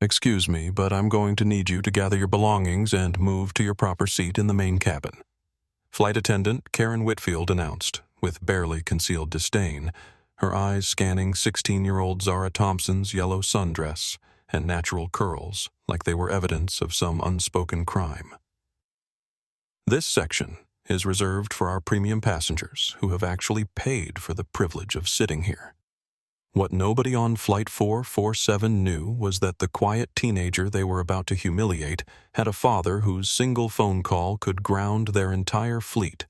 Excuse me, but I'm going to need you to gather your belongings and move to your proper seat in the main cabin. Flight attendant Karen Whitfield announced, with barely concealed disdain, her eyes scanning 16-year-old Zara Thompson's yellow sundress and natural curls like they were evidence of some unspoken crime. This section is reserved for our premium passengers who have actually paid for the privilege of sitting here. What nobody on Flight 447 knew was that the quiet teenager they were about to humiliate had a father whose single phone call could ground their entire fleet,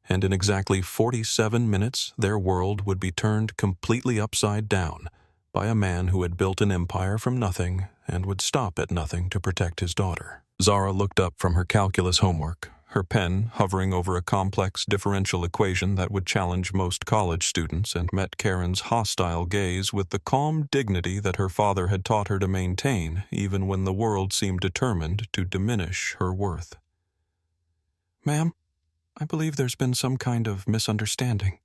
and in exactly 47 minutes their world would be turned completely upside down by a man who had built an empire from nothing and would stop at nothing to protect his daughter. Zara looked up from her calculus homework, her pen hovering over a complex differential equation that would challenge most college students, and met Karen's hostile gaze with the calm dignity that her father had taught her to maintain even when the world seemed determined to diminish her worth. "Ma'am, I believe there's been some kind of misunderstanding,"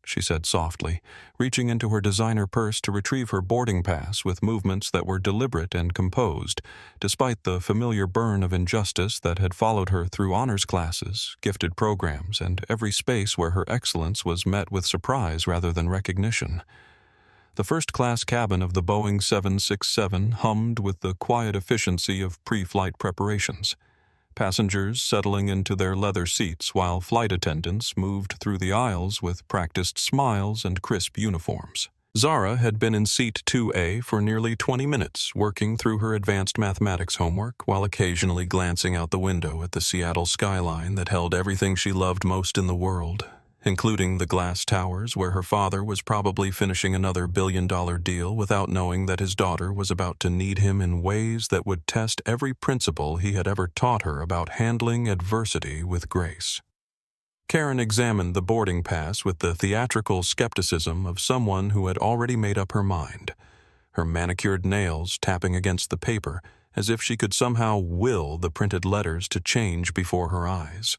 she said softly, reaching into her designer purse to retrieve her boarding pass with movements that were deliberate and composed, despite the familiar burn of injustice that had followed her through honors classes, gifted programs, and every space where her excellence was met with surprise rather than recognition. The first-class cabin of the Boeing 767 hummed with the quiet efficiency of pre-flight preparations, passengers settling into their leather seats while flight attendants moved through the aisles with practiced smiles and crisp uniforms. Zara had been in seat 2A for nearly 20 minutes, working through her advanced mathematics homework while occasionally glancing out the window at the Seattle skyline that held everything she loved most in the world, including the glass towers where her father was probably finishing another billion-dollar deal without knowing that his daughter was about to need him in ways that would test every principle he had ever taught her about handling adversity with grace. Karen examined the boarding pass with the theatrical skepticism of someone who had already made up her mind, her manicured nails tapping against the paper as if she could somehow will the printed letters to change before her eyes.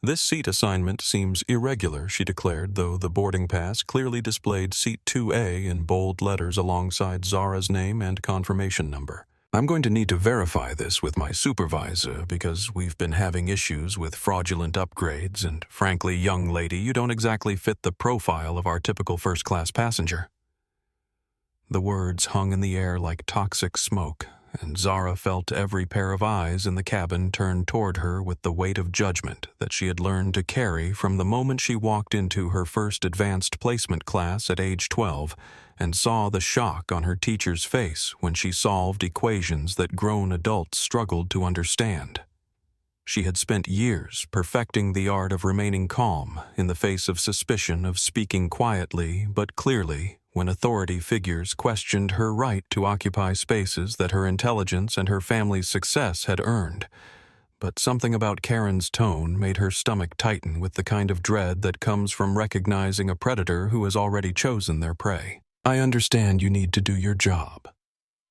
"This seat assignment seems irregular," she declared, though the boarding pass clearly displayed Seat 2A in bold letters alongside Zara's name and confirmation number. "I'm going to need to verify this with my supervisor because we've been having issues with fraudulent upgrades, and frankly, young lady, you don't exactly fit the profile of our typical first-class passenger." The words hung in the air like toxic smoke, and Zara felt every pair of eyes in the cabin turn toward her with the weight of judgment that she had learned to carry from the moment she walked into her first advanced placement class at age 12 and saw the shock on her teacher's face when she solved equations that grown adults struggled to understand. She had spent years perfecting the art of remaining calm in the face of suspicion of speaking quietly but clearly when authority figures questioned her right to occupy spaces that her intelligence and her family's success had earned. But something about Karen's tone made her stomach tighten with the kind of dread that comes from recognizing a predator who has already chosen their prey. "I understand you need to do your job,"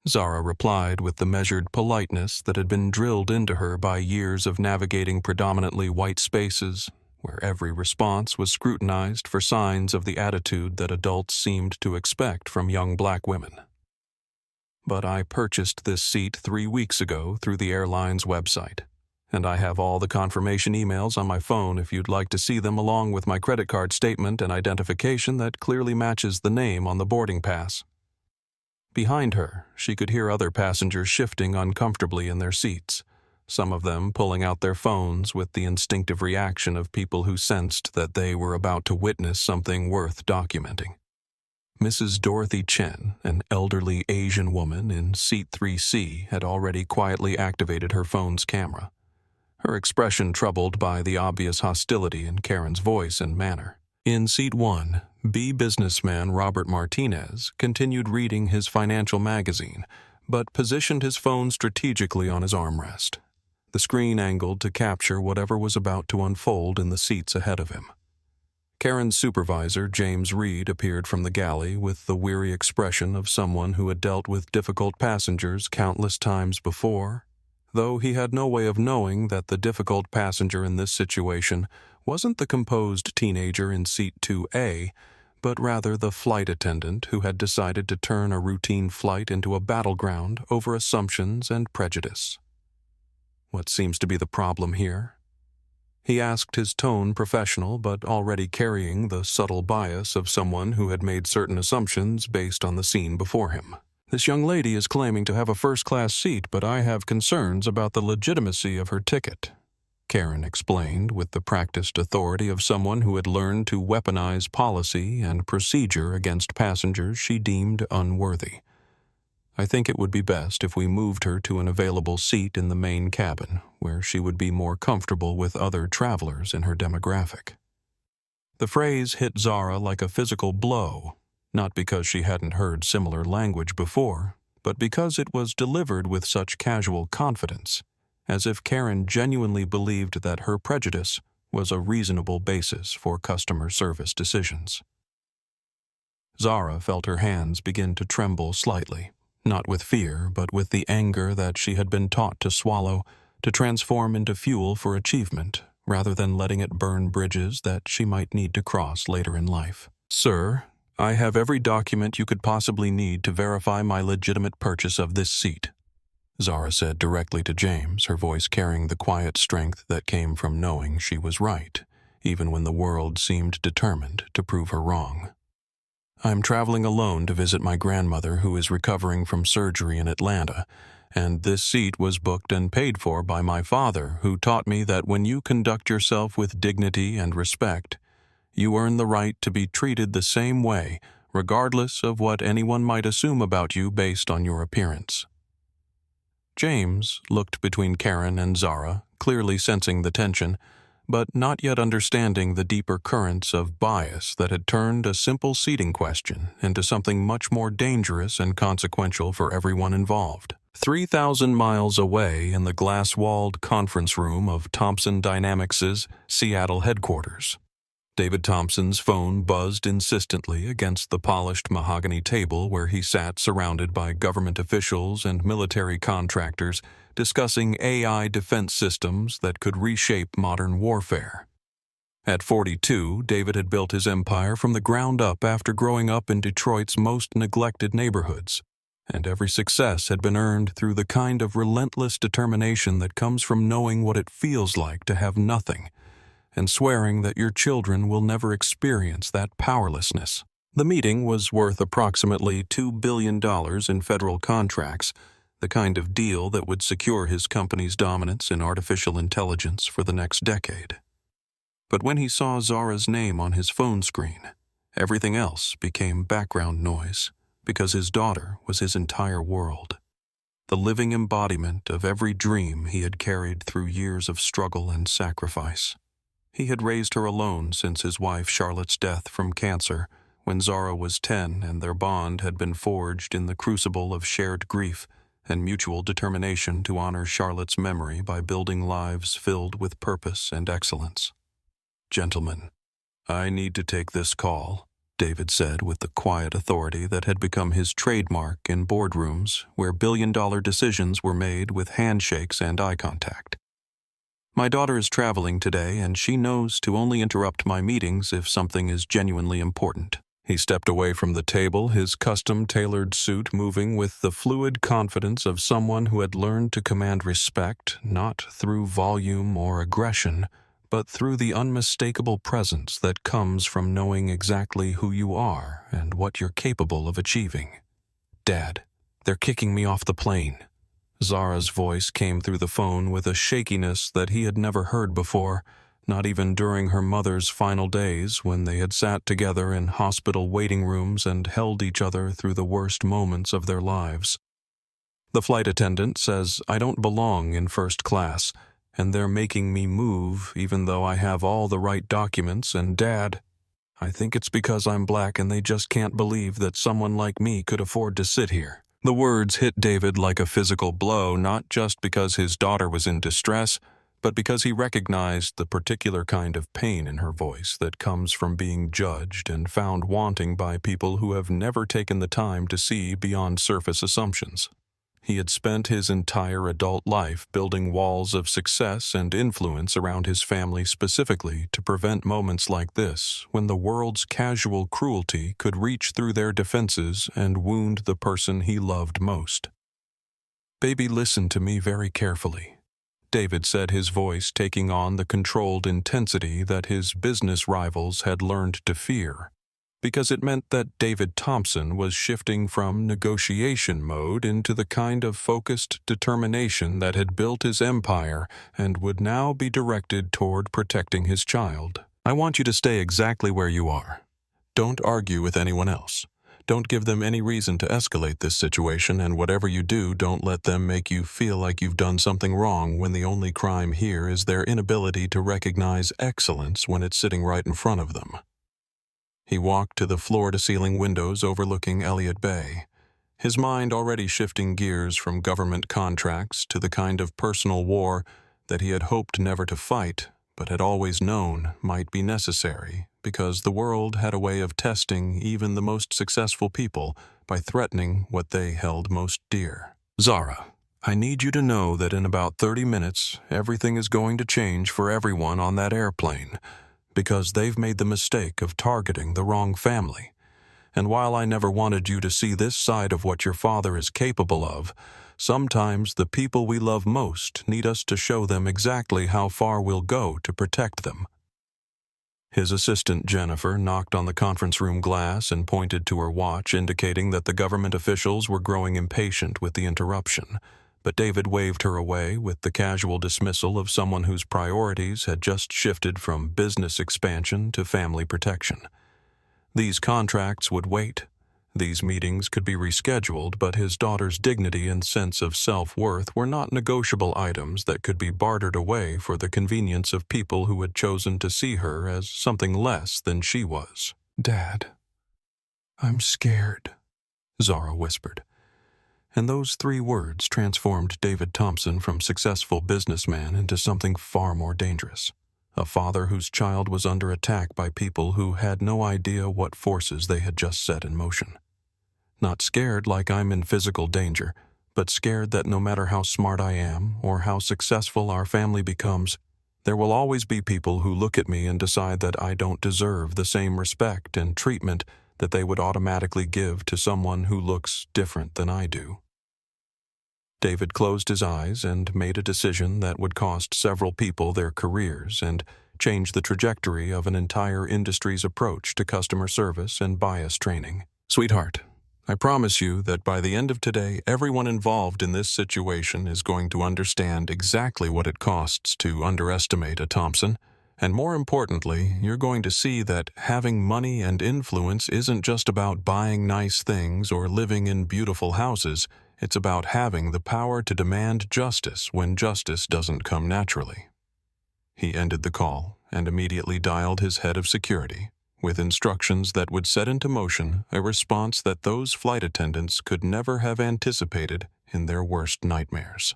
Zara replied with the measured politeness that had been drilled into her by years of navigating predominantly white spaces, where every response was scrutinized for signs of the attitude that adults seemed to expect from young black women. "But I purchased this seat 3 weeks ago through the airline's website, and I have all the confirmation emails on my phone if you'd like to see them, along with my credit card statement and identification that clearly matches the name on the boarding pass." Behind her, she could hear other passengers shifting uncomfortably in their seats, some of them pulling out their phones with the instinctive reaction of people who sensed that they were about to witness something worth documenting. Mrs. Dorothy Chen, an elderly Asian woman in seat 3C, had already quietly activated her phone's camera, her expression troubled by the obvious hostility in Karen's voice and manner. In seat 1, B businessman Robert Martinez continued reading his financial magazine, but positioned his phone strategically on his armrest, the screen angled to capture whatever was about to unfold in the seats ahead of him. Karen's supervisor, James Reed, appeared from the galley with the weary expression of someone who had dealt with difficult passengers countless times before, though he had no way of knowing that the difficult passenger in this situation wasn't the composed teenager in seat 2A, but rather the flight attendant who had decided to turn a routine flight into a battleground over assumptions and prejudice. What seems to be the problem here? He asked, his tone professional but already carrying the subtle bias of someone who had made certain assumptions based on the scene before him. This young lady is claiming to have a first-class seat, but I have concerns about the legitimacy of her ticket, Karen explained with the practiced authority of someone who had learned to weaponize policy and procedure against passengers she deemed unworthy. I think it would be best if we moved her to an available seat in the main cabin, where she would be more comfortable with other travelers in her demographic. The phrase hit Zara like a physical blow, not because she hadn't heard similar language before, but because it was delivered with such casual confidence, as if Karen genuinely believed that her prejudice was a reasonable basis for customer service decisions. Zara felt her hands begin to tremble slightly, not with fear, but with the anger that she had been taught to swallow, to transform into fuel for achievement, rather than letting it burn bridges that she might need to cross later in life. "Sir, I have every document you could possibly need to verify my legitimate purchase of this seat," Zara said directly to James, her voice carrying the quiet strength that came from knowing she was right, even when the world seemed determined to prove her wrong. "I'm traveling alone to visit my grandmother who is recovering from surgery in Atlanta, and this seat was booked and paid for by my father, who taught me that when you conduct yourself with dignity and respect, you earn the right to be treated the same way, regardless of what anyone might assume about you based on your appearance." James looked between Karen and Zara, clearly sensing the tension, but not yet understanding the deeper currents of bias that had turned a simple seating question into something much more dangerous and consequential for everyone involved. 3,000 miles away in the glass-walled conference room of Thompson Dynamics' Seattle headquarters, David Thompson's phone buzzed insistently against the polished mahogany table where he sat surrounded by government officials and military contractors discussing AI defense systems that could reshape modern warfare. At 42, David had built his empire from the ground up after growing up in Detroit's most neglected neighborhoods, and every success had been earned through the kind of relentless determination that comes from knowing what it feels like to have nothing, and swearing that your children will never experience that powerlessness. The meeting was worth approximately $2 billion in federal contracts, the kind of deal that would secure his company's dominance in artificial intelligence for the next decade. But when he saw Zara's name on his phone screen, everything else became background noise, because his daughter was his entire world, the living embodiment of every dream he had carried through years of struggle and sacrifice. He had raised her alone since his wife Charlotte's death from cancer, when Zara was 10 and their bond had been forged in the crucible of shared grief and mutual determination to honor Charlotte's memory by building lives filled with purpose and excellence. "Gentlemen, I need to take this call," David said with the quiet authority that had become his trademark in boardrooms where billion-dollar decisions were made with handshakes and eye contact. "My daughter is traveling today, and she knows to only interrupt my meetings if something is genuinely important." He stepped away from the table, his custom-tailored suit moving with the fluid confidence of someone who had learned to command respect not through volume or aggression, but through the unmistakable presence that comes from knowing exactly who you are and what you're capable of achieving. "Dad, they're kicking me off the plane." Zara's voice came through the phone with a shakiness that he had never heard before, not even during her mother's final days when they had sat together in hospital waiting rooms and held each other through the worst moments of their lives. "The flight attendant says I don't belong in first class, and they're making me move even though I have all the right documents, and Dad, I think it's because I'm black and they just can't believe that someone like me could afford to sit here." The words hit David like a physical blow, not just because his daughter was in distress, but because he recognized the particular kind of pain in her voice that comes from being judged and found wanting by people who have never taken the time to see beyond surface assumptions. He had spent his entire adult life building walls of success and influence around his family specifically to prevent moments like this, when the world's casual cruelty could reach through their defenses and wound the person he loved most. "Baby, listen to me very carefully," David said, his voice taking on the controlled intensity that his business rivals had learned to fear, because it meant that David Thompson was shifting from negotiation mode into the kind of focused determination that had built his empire and would now be directed toward protecting his child. "I want you to stay exactly where you are. Don't argue with anyone else. Don't give them any reason to escalate this situation, and whatever you do, don't let them make you feel like you've done something wrong when the only crime here is their inability to recognize excellence when it's sitting right in front of them." He walked to the floor-to-ceiling windows overlooking Elliott Bay, his mind already shifting gears from government contracts to the kind of personal war that he had hoped never to fight, but had always known might be necessary because the world had a way of testing even the most successful people by threatening what they held most dear. "Zara, I need you to know that in about 30 minutes, everything is going to change for everyone on that airplane, because they've made the mistake of targeting the wrong family. And while I never wanted you to see this side of what your father is capable of, sometimes the people we love most need us to show them exactly how far we'll go to protect them." His assistant, Jennifer, knocked on the conference room glass and pointed to her watch, indicating that the government officials were growing impatient with the interruption. But David waved her away with the casual dismissal of someone whose priorities had just shifted from business expansion to family protection. These contracts would wait. These meetings could be rescheduled, but his daughter's dignity and sense of self-worth were not negotiable items that could be bartered away for the convenience of people who had chosen to see her as something less than she was. "Dad, I'm scared," Zara whispered. And those 3 words transformed David Thompson from successful businessman into something far more dangerous. A father whose child was under attack by people who had no idea what forces they had just set in motion. Not scared like I'm in physical danger, but scared that no matter how smart I am or how successful our family becomes, there will always be people who look at me and decide that I don't deserve the same respect and treatment that they would automatically give to someone who looks different than I do. David closed his eyes and made a decision that would cost several people their careers and change the trajectory of an entire industry's approach to customer service and bias training. "Sweetheart, I promise you that by the end of today, everyone involved in this situation is going to understand exactly what it costs to underestimate a Thompson. And more importantly, you're going to see that having money and influence isn't just about buying nice things or living in beautiful houses. It's about having the power to demand justice when justice doesn't come naturally." He ended the call and immediately dialed his head of security, with instructions that would set into motion a response that those flight attendants could never have anticipated in their worst nightmares.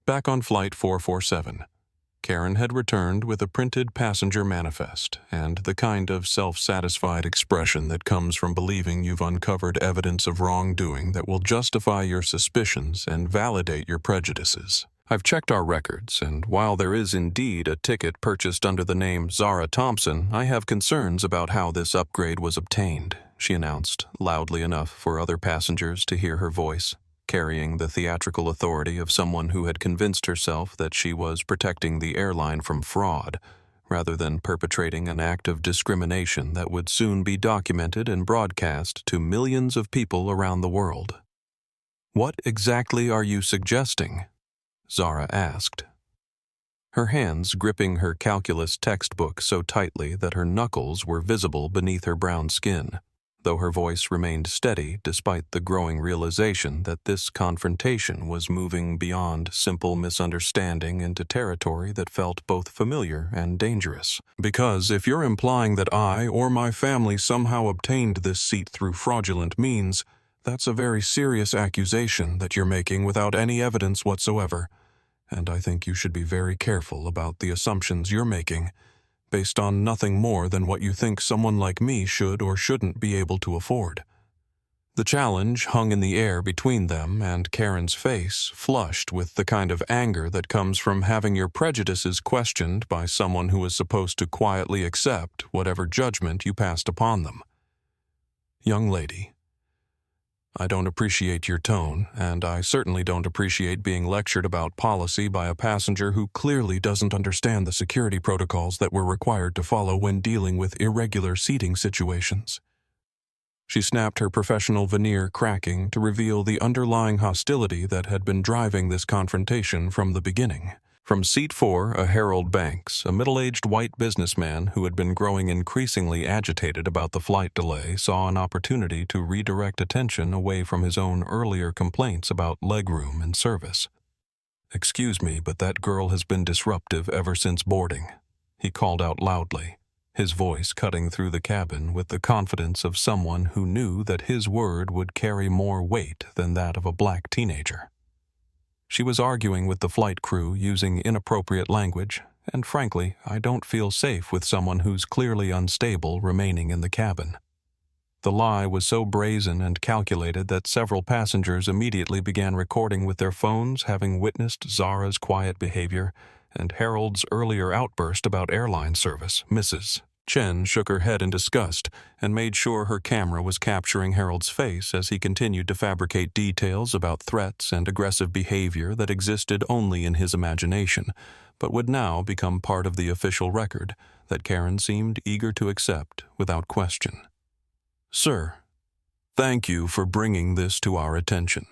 Back on Flight 447, Karen had returned with a printed passenger manifest and the kind of self-satisfied expression that comes from believing you've uncovered evidence of wrongdoing that will justify your suspicions and validate your prejudices. "I've checked our records, and while there is indeed a ticket purchased under the name Zara Thompson, I have concerns about how this upgrade was obtained," she announced, loudly enough for other passengers to hear her voice, carrying the theatrical authority of someone who had convinced herself that she was protecting the airline from fraud, rather than perpetrating an act of discrimination that would soon be documented and broadcast to millions of people around the world. "What exactly are you suggesting?" Zara asked, her hands gripping her calculus textbook so tightly that her knuckles were visible beneath her brown skin, though her voice remained steady despite the growing realization that this confrontation was moving beyond simple misunderstanding into territory that felt both familiar and dangerous. "Because if you're implying that I or my family somehow obtained this seat through fraudulent means, that's a very serious accusation that you're making without any evidence whatsoever, and I think you should be very careful about the assumptions you're making, based on nothing more than what you think someone like me should or shouldn't be able to afford." The challenge hung in the air between them, and Karen's face flushed with the kind of anger that comes from having your prejudices questioned by someone who is supposed to quietly accept whatever judgment you passed upon them. "Young lady, I don't appreciate your tone, and I certainly don't appreciate being lectured about policy by a passenger who clearly doesn't understand the security protocols that we're required to follow when dealing with irregular seating situations." She snapped her professional veneer cracking to reveal the underlying hostility that had been driving this confrontation from the beginning. From seat 4, a Harold Banks, a middle-aged white businessman who had been growing increasingly agitated about the flight delay, saw an opportunity to redirect attention away from his own earlier complaints about legroom and service. "Excuse me, but that girl has been disruptive ever since boarding," he called out loudly, his voice cutting through the cabin with the confidence of someone who knew that his word would carry more weight than that of a black teenager. She was arguing with the flight crew using inappropriate language, and frankly, I don't feel safe with someone who's clearly unstable remaining in the cabin. The lie was so brazen and calculated that several passengers immediately began recording with their phones, having witnessed Zara's quiet behavior and Harold's earlier outburst about airline service. Mrs. Chen shook her head in disgust and made sure her camera was capturing Harold's face as he continued to fabricate details about threats and aggressive behavior that existed only in his imagination, but would now become part of the official record that Karen seemed eager to accept without question. "Sir, thank you for bringing this to our attention,"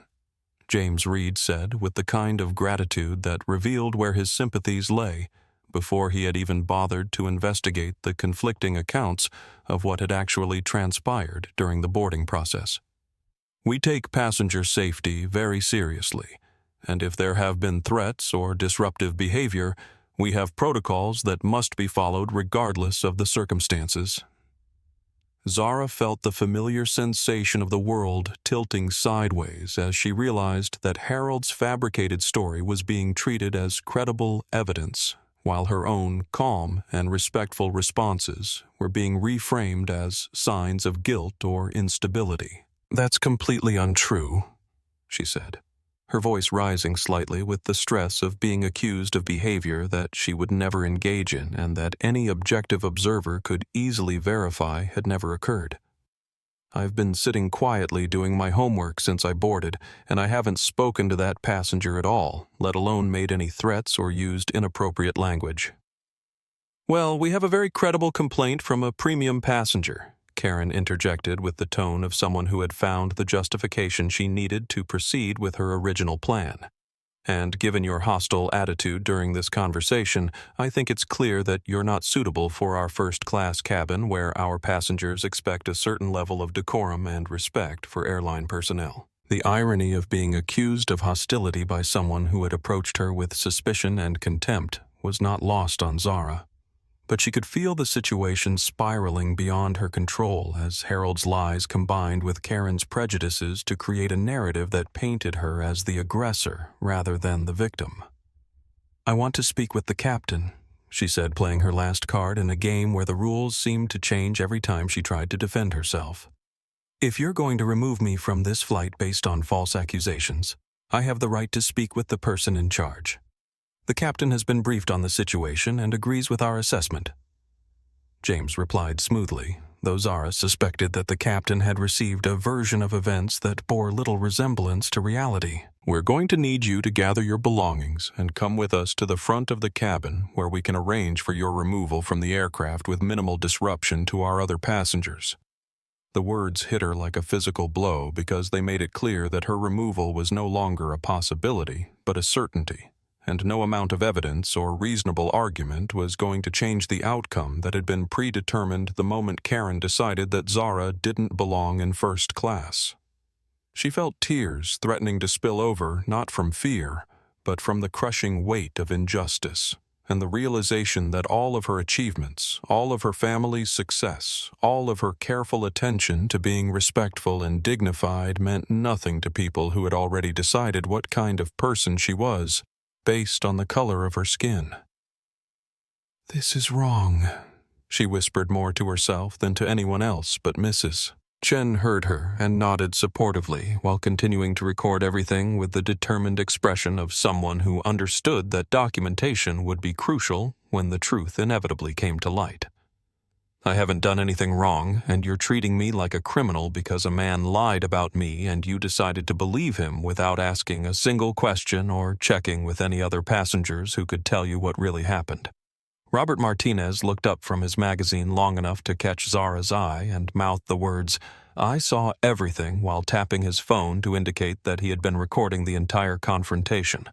James Reed said with the kind of gratitude that revealed where his sympathies lay, before he had even bothered to investigate the conflicting accounts of what had actually transpired during the boarding process. "We take passenger safety very seriously, and if there have been threats or disruptive behavior, we have protocols that must be followed regardless of the circumstances." Zara felt the familiar sensation of the world tilting sideways as she realized that Harold's fabricated story was being treated as credible evidence, while her own calm and respectful responses were being reframed as signs of guilt or instability. "That's completely untrue," she said, her voice rising slightly with the stress of being accused of behavior that she would never engage in and that any objective observer could easily verify had never occurred. "I've been sitting quietly doing my homework since I boarded, and I haven't spoken to that passenger at all, let alone made any threats or used inappropriate language." "Well, we have a very credible complaint from a premium passenger," Karen interjected with the tone of someone who had found the justification she needed to proceed with her original plan. "And given your hostile attitude during this conversation, I think it's clear that you're not suitable for our first-class cabin where our passengers expect a certain level of decorum and respect for airline personnel." The irony of being accused of hostility by someone who had approached her with suspicion and contempt was not lost on Zara. But she could feel the situation spiraling beyond her control as Harold's lies combined with Karen's prejudices to create a narrative that painted her as the aggressor rather than the victim. "I want to speak with the captain," she said, playing her last card in a game where the rules seemed to change every time she tried to defend herself. "If you're going to remove me from this flight based on false accusations, I have the right to speak with the person in charge. The captain has been briefed on the situation and agrees with our assessment." James replied smoothly, though Zara suspected that the captain had received a version of events that bore little resemblance to reality. "We're going to need you to gather your belongings and come with us to the front of the cabin where we can arrange for your removal from the aircraft with minimal disruption to our other passengers." The words hit her like a physical blow because they made it clear that her removal was no longer a possibility, but a certainty, and no amount of evidence or reasonable argument was going to change the outcome that had been predetermined the moment Karen decided that Zara didn't belong in first class. She felt tears threatening to spill over not from fear, but from the crushing weight of injustice, and the realization that all of her achievements, all of her family's success, all of her careful attention to being respectful and dignified meant nothing to people who had already decided what kind of person she was, based on the color of her skin. "This is wrong," she whispered more to herself than to anyone else but Mrs. Chen heard her and nodded supportively while continuing to record everything with the determined expression of someone who understood that documentation would be crucial when the truth inevitably came to light. "I haven't done anything wrong, and you're treating me like a criminal because a man lied about me and you decided to believe him without asking a single question or checking with any other passengers who could tell you what really happened." Robert Martinez looked up from his magazine long enough to catch Zara's eye and mouthed the words, "I saw everything," while tapping his phone to indicate that he had been recording the entire confrontation.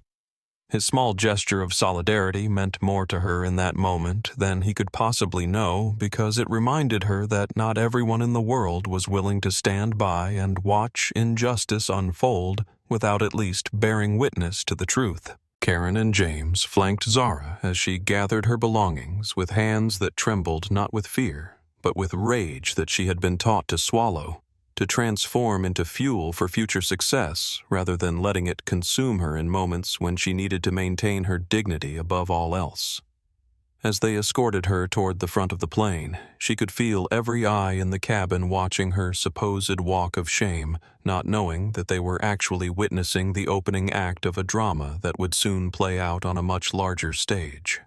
His small gesture of solidarity meant more to her in that moment than he could possibly know, because it reminded her that not everyone in the world was willing to stand by and watch injustice unfold without at least bearing witness to the truth. Karen and James flanked Zara as she gathered her belongings with hands that trembled not with fear, but with rage that she had been taught to swallow, to transform into fuel for future success rather than letting it consume her in moments when she needed to maintain her dignity above all else. As they escorted her toward the front of the plane, she could feel every eye in the cabin watching her supposed walk of shame, not knowing that they were actually witnessing the opening act of a drama that would soon play out on a much larger stage.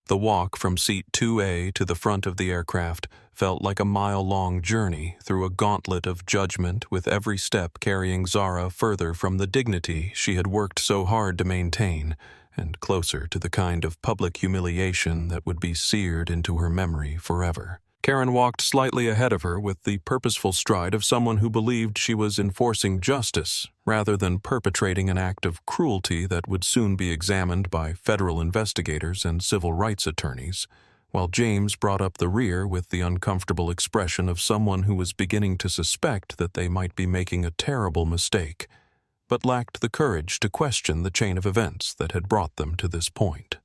The walk from seat 2A to the front of the aircraft felt like a mile-long journey through a gauntlet of judgment, with every step carrying Zara further from the dignity she had worked so hard to maintain, and closer to the kind of public humiliation that would be seared into her memory forever. Karen walked slightly ahead of her with the purposeful stride of someone who believed she was enforcing justice rather than perpetrating an act of cruelty that would soon be examined by federal investigators and civil rights attorneys, while James brought up the rear with the uncomfortable expression of someone who was beginning to suspect that they might be making a terrible mistake, but lacked the courage to question the chain of events that had brought them to this point.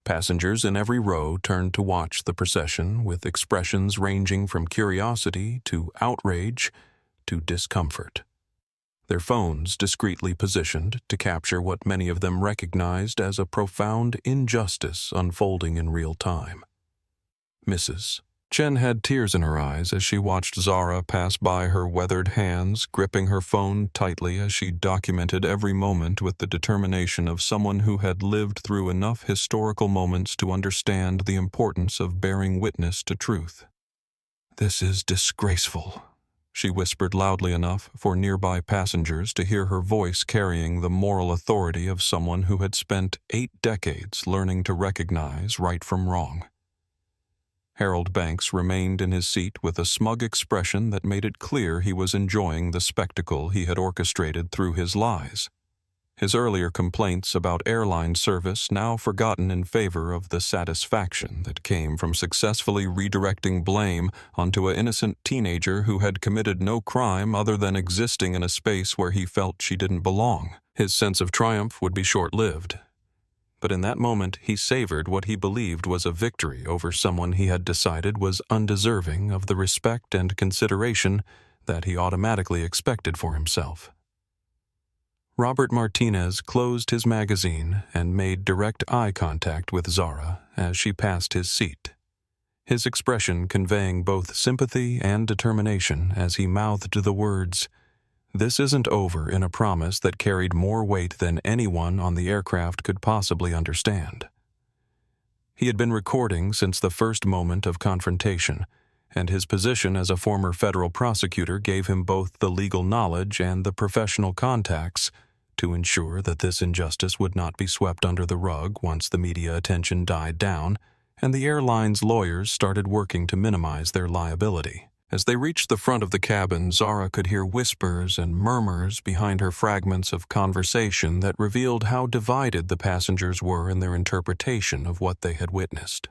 Passengers in every row turned to watch the procession with expressions ranging from curiosity to outrage to discomfort, their phones discreetly positioned to capture what many of them recognized as a profound injustice unfolding in real time. Mrs. Chen had tears in her eyes as she watched Zara pass by, her weathered hands gripping her phone tightly as she documented every moment with the determination of someone who had lived through enough historical moments to understand the importance of bearing witness to truth. "This is disgraceful," she whispered loudly enough for nearby passengers to hear her voice carrying the moral authority of someone who had spent 8 decades learning to recognize right from wrong. Harold Banks remained in his seat with a smug expression that made it clear he was enjoying the spectacle he had orchestrated through his lies. His earlier complaints about airline service now forgotten in favor of the satisfaction that came from successfully redirecting blame onto an innocent teenager who had committed no crime other than existing in a space where he felt she didn't belong. His sense of triumph would be short-lived, but in that moment he savored what he believed was a victory over someone he had decided was undeserving of the respect and consideration that he automatically expected for himself. Robert Martinez closed his magazine and made direct eye contact with Zara as she passed his seat, his expression conveying both sympathy and determination as he mouthed the words, "This isn't over," in a promise that carried more weight than anyone on the aircraft could possibly understand. He had been recording since the first moment of confrontation, and his position as a former federal prosecutor gave him both the legal knowledge and the professional contacts to ensure that this injustice would not be swept under the rug once the media attention died down and the airline's lawyers started working to minimize their liability. As they reached the front of the cabin, Zara could hear whispers and murmurs behind her fragments of conversation that revealed how divided the passengers were in their interpretation of what they had witnessed.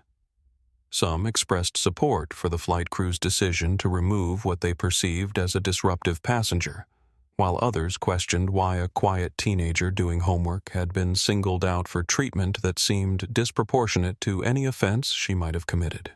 Some expressed support for the flight crew's decision to remove what they perceived as a disruptive passenger, while others questioned why a quiet teenager doing homework had been singled out for treatment that seemed disproportionate to any offense she might have committed.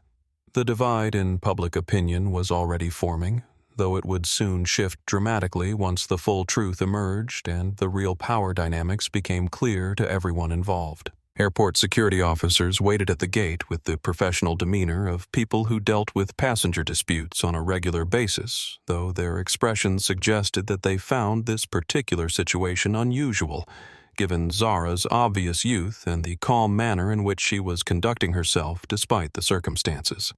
The divide in public opinion was already forming, though it would soon shift dramatically once the full truth emerged and the real power dynamics became clear to everyone involved. Airport security officers waited at the gate with the professional demeanor of people who dealt with passenger disputes on a regular basis, though their expressions suggested that they found this particular situation unusual, given Zara's obvious youth and the calm manner in which she was conducting herself despite the circumstances.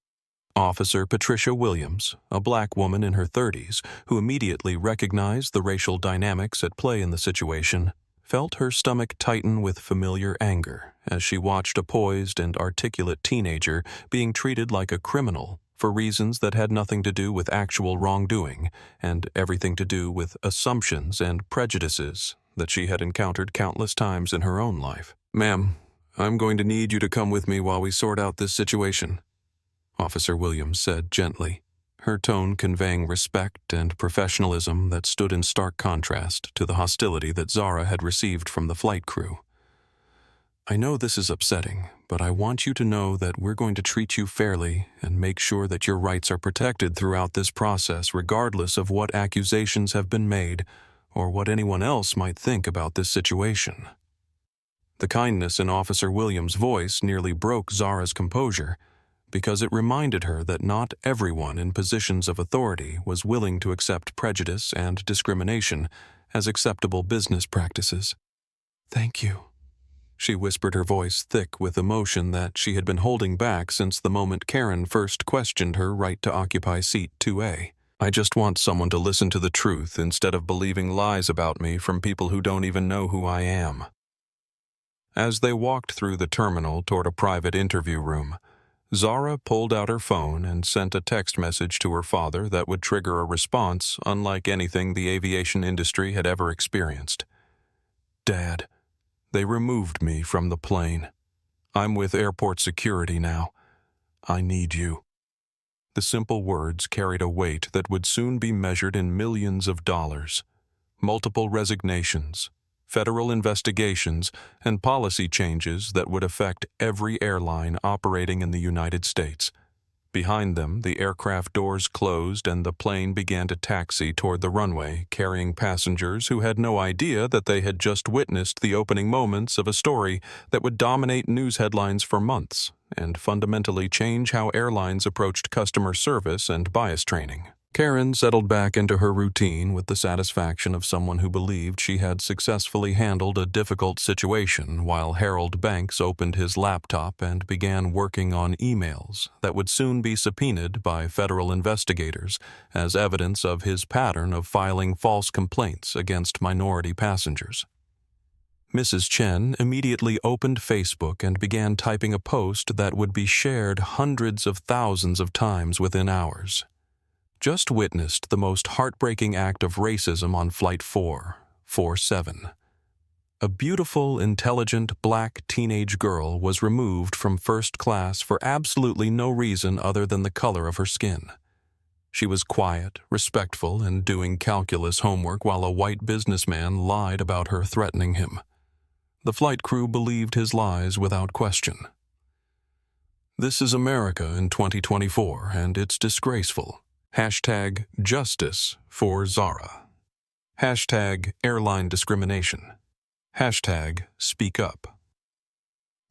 Officer Patricia Williams, a black woman in her 30s who immediately recognized the racial dynamics at play in the situation, felt her stomach tighten with familiar anger as she watched a poised and articulate teenager being treated like a criminal for reasons that had nothing to do with actual wrongdoing and everything to do with assumptions and prejudices that she had encountered countless times in her own life. "Ma'am, I'm going to need you to come with me while we sort out this situation," Officer Williams said gently, her tone conveying respect and professionalism that stood in stark contrast to the hostility that Zara had received from the flight crew. "I know this is upsetting, but I want you to know that we're going to treat you fairly and make sure that your rights are protected throughout this process regardless of what accusations have been made or what anyone else might think about this situation." The kindness in Officer Williams' voice nearly broke Zara's composure, because it reminded her that not everyone in positions of authority was willing to accept prejudice and discrimination as acceptable business practices. "Thank you," she whispered, her voice thick with emotion that she had been holding back since the moment Karen first questioned her right to occupy seat 2A. "I just want someone to listen to the truth instead of believing lies about me from people who don't even know who I am." As they walked through the terminal toward a private interview room, Zara pulled out her phone and sent a text message to her father that would trigger a response unlike anything the aviation industry had ever experienced. "Dad, they removed me from the plane. I'm with airport security now. I need you." The simple words carried a weight that would soon be measured in millions of dollars. Multiple resignations, federal investigations, and policy changes that would affect every airline operating in the United States. Behind them, the aircraft doors closed and the plane began to taxi toward the runway, carrying passengers who had no idea that they had just witnessed the opening moments of a story that would dominate news headlines for months and fundamentally change how airlines approached customer service and bias training. Karen settled back into her routine with the satisfaction of someone who believed she had successfully handled a difficult situation while Harold Banks opened his laptop and began working on emails that would soon be subpoenaed by federal investigators as evidence of his pattern of filing false complaints against minority passengers. Mrs. Chen immediately opened Facebook and began typing a post that would be shared hundreds of thousands of times within hours. "Just witnessed the most heartbreaking act of racism on Flight 447. A beautiful, intelligent, black teenage girl was removed from first class for absolutely no reason other than the color of her skin. She was quiet, respectful, and doing calculus homework while a white businessman lied about her threatening him. The flight crew believed his lies without question. This is America in 2024, and it's disgraceful. Hashtag justice for Zara. Hashtag airline discrimination. Hashtag speak up."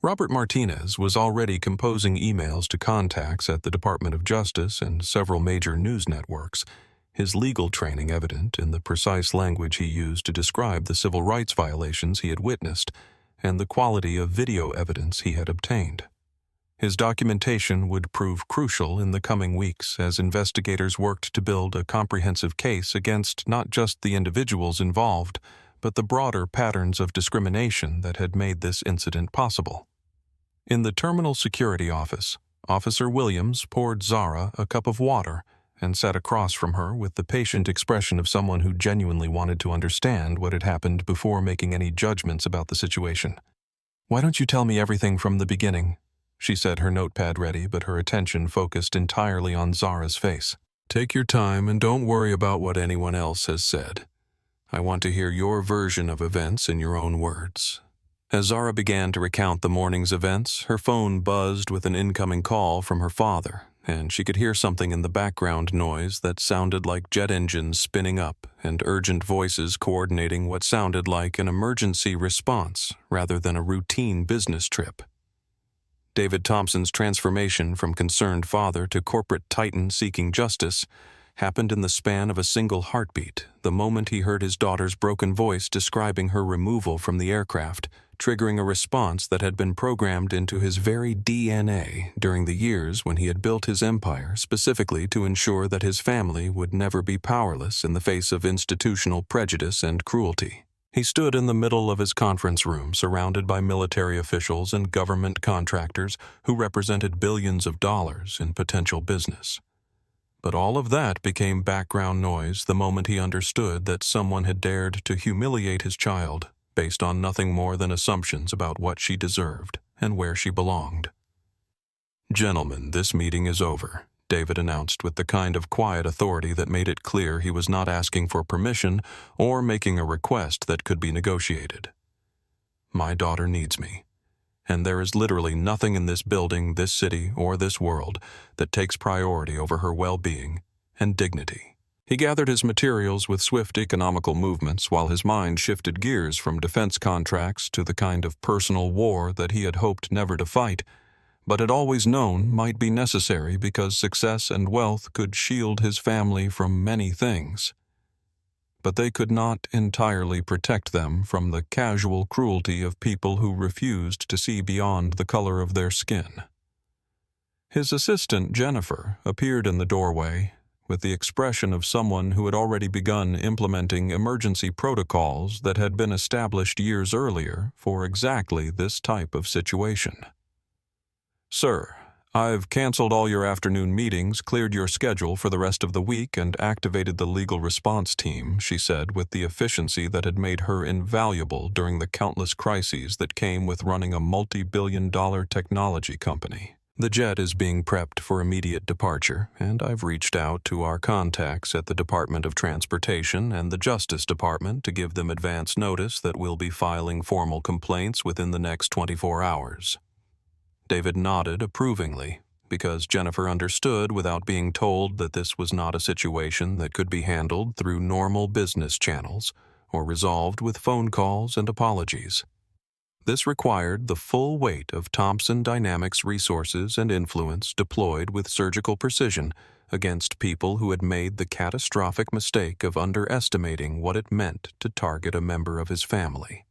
Robert Martinez was already composing emails to contacts at the Department of Justice and several major news networks, his legal training evident in the precise language he used to describe the civil rights violations he had witnessed and the quality of video evidence he had obtained. His documentation would prove crucial in the coming weeks as investigators worked to build a comprehensive case against not just the individuals involved, but the broader patterns of discrimination that had made this incident possible. In the terminal security office, Officer Williams poured Zara a cup of water and sat across from her with the patient expression of someone who genuinely wanted to understand what had happened before making any judgments about the situation. "Why don't you tell me everything from the beginning?" she said, her notepad ready, but her attention focused entirely on Zara's face. "Take your time and don't worry about what anyone else has said. I want to hear your version of events in your own words." As Zara began to recount the morning's events, her phone buzzed with an incoming call from her father, and she could hear something in the background noise that sounded like jet engines spinning up and urgent voices coordinating what sounded like an emergency response rather than a routine business trip. David Thompson's transformation from concerned father to corporate titan seeking justice happened in the span of a single heartbeat, the moment he heard his daughter's broken voice describing her removal from the aircraft, triggering a response that had been programmed into his very DNA during the years when he had built his empire specifically to ensure that his family would never be powerless in the face of institutional prejudice and cruelty. He stood in the middle of his conference room, surrounded by military officials and government contractors who represented billions of dollars in potential business. But all of that became background noise the moment he understood that someone had dared to humiliate his child based on nothing more than assumptions about what she deserved and where she belonged. "Gentlemen, this meeting is over," David announced with the kind of quiet authority that made it clear he was not asking for permission or making a request that could be negotiated. "My daughter needs me, and there is literally nothing in this building, this city, or this world that takes priority over her well-being and dignity." He gathered his materials with swift economical movements while his mind shifted gears from defense contracts to the kind of personal war that he had hoped never to fight, but had always known might be necessary because success and wealth could shield his family from many things. But they could not entirely protect them from the casual cruelty of people who refused to see beyond the color of their skin. His assistant, Jennifer, appeared in the doorway with the expression of someone who had already begun implementing emergency protocols that had been established years earlier for exactly this type of situation. "Sir, I've canceled all your afternoon meetings, cleared your schedule for the rest of the week, and activated the legal response team," she said with the efficiency that had made her invaluable during the countless crises that came with running a multi-billion-dollar technology company. "The jet is being prepped for immediate departure, and I've reached out to our contacts at the Department of Transportation and the Justice Department to give them advance notice that we'll be filing formal complaints within the next 24 hours. David nodded approvingly, because Jennifer understood without being told that this was not a situation that could be handled through normal business channels or resolved with phone calls and apologies. This required the full weight of Thompson Dynamics resources and influence deployed with surgical precision against people who had made the catastrophic mistake of underestimating what it meant to target a member of his family.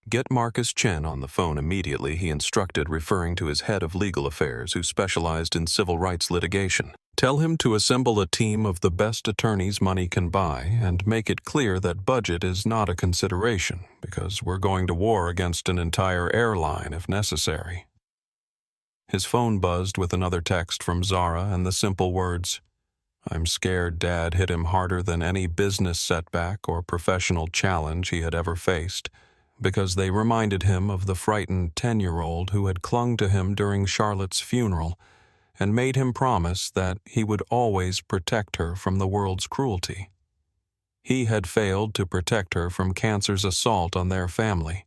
"Get Marcus Chen on the phone immediately," he instructed, referring to his head of legal affairs who specialized in civil rights litigation. "Tell him to assemble a team of the best attorneys money can buy and make it clear that budget is not a consideration because we're going to war against an entire airline if necessary." His phone buzzed with another text from Zara and the simple words, "I'm scared Dad hit him harder than any business setback or professional challenge he had ever faced," because they reminded him of the frightened 10-year-old who had clung to him during Charlotte's funeral and made him promise that he would always protect her from the world's cruelty. He had failed to protect her from cancer's assault on their family,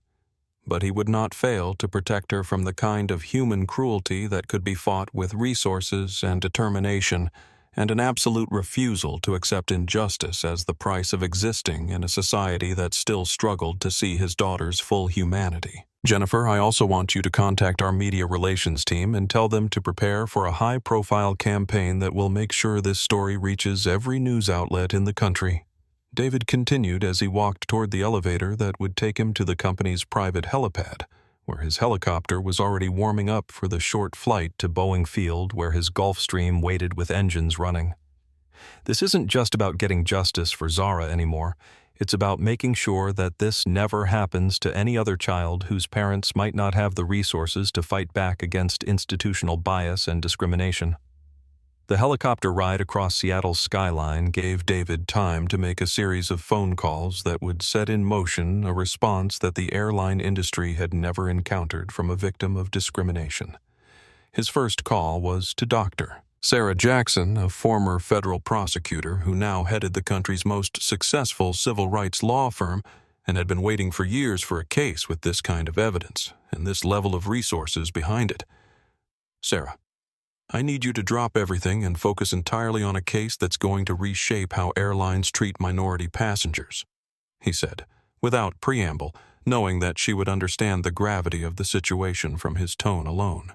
but he would not fail to protect her from the kind of human cruelty that could be fought with resources and determination and an absolute refusal to accept injustice as the price of existing in a society that still struggled to see his daughter's full humanity. "Jennifer, I also want you to contact our media relations team and tell them to prepare for a high-profile campaign that will make sure this story reaches every news outlet in the country," David continued as he walked toward the elevator that would take him to the company's private helipad, where his helicopter was already warming up for the short flight to Boeing Field where his Gulfstream waited with engines running. This isn't just about getting justice for Zara anymore. It's about making sure that this never happens to any other child whose parents might not have the resources to fight back against institutional bias and discrimination. The helicopter ride across Seattle's skyline gave David time to make a series of phone calls that would set in motion a response that the airline industry had never encountered from a victim of discrimination. His first call was to Dr. Sarah Jackson, a former federal prosecutor who now headed the country's most successful civil rights law firm and had been waiting for years for a case with this kind of evidence and this level of resources behind it. "Sarah, I need you to drop everything and focus entirely on a case that's going to reshape how airlines treat minority passengers," he said, without preamble, knowing that she would understand the gravity of the situation from his tone alone.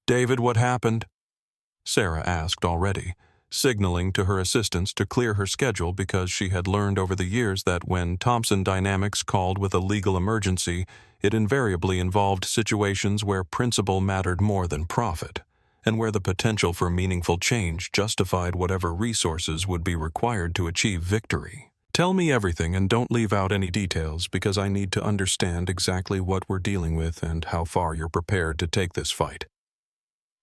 "David, what happened?" Sarah asked already, signaling to her assistants to clear her schedule because she had learned over the years that when Thompson Dynamics called with a legal emergency, it invariably involved situations where principle mattered more than profit, and where the potential for meaningful change justified whatever resources would be required to achieve victory. "Tell me everything and don't leave out any details because I need to understand exactly what we're dealing with and how far you're prepared to take this fight."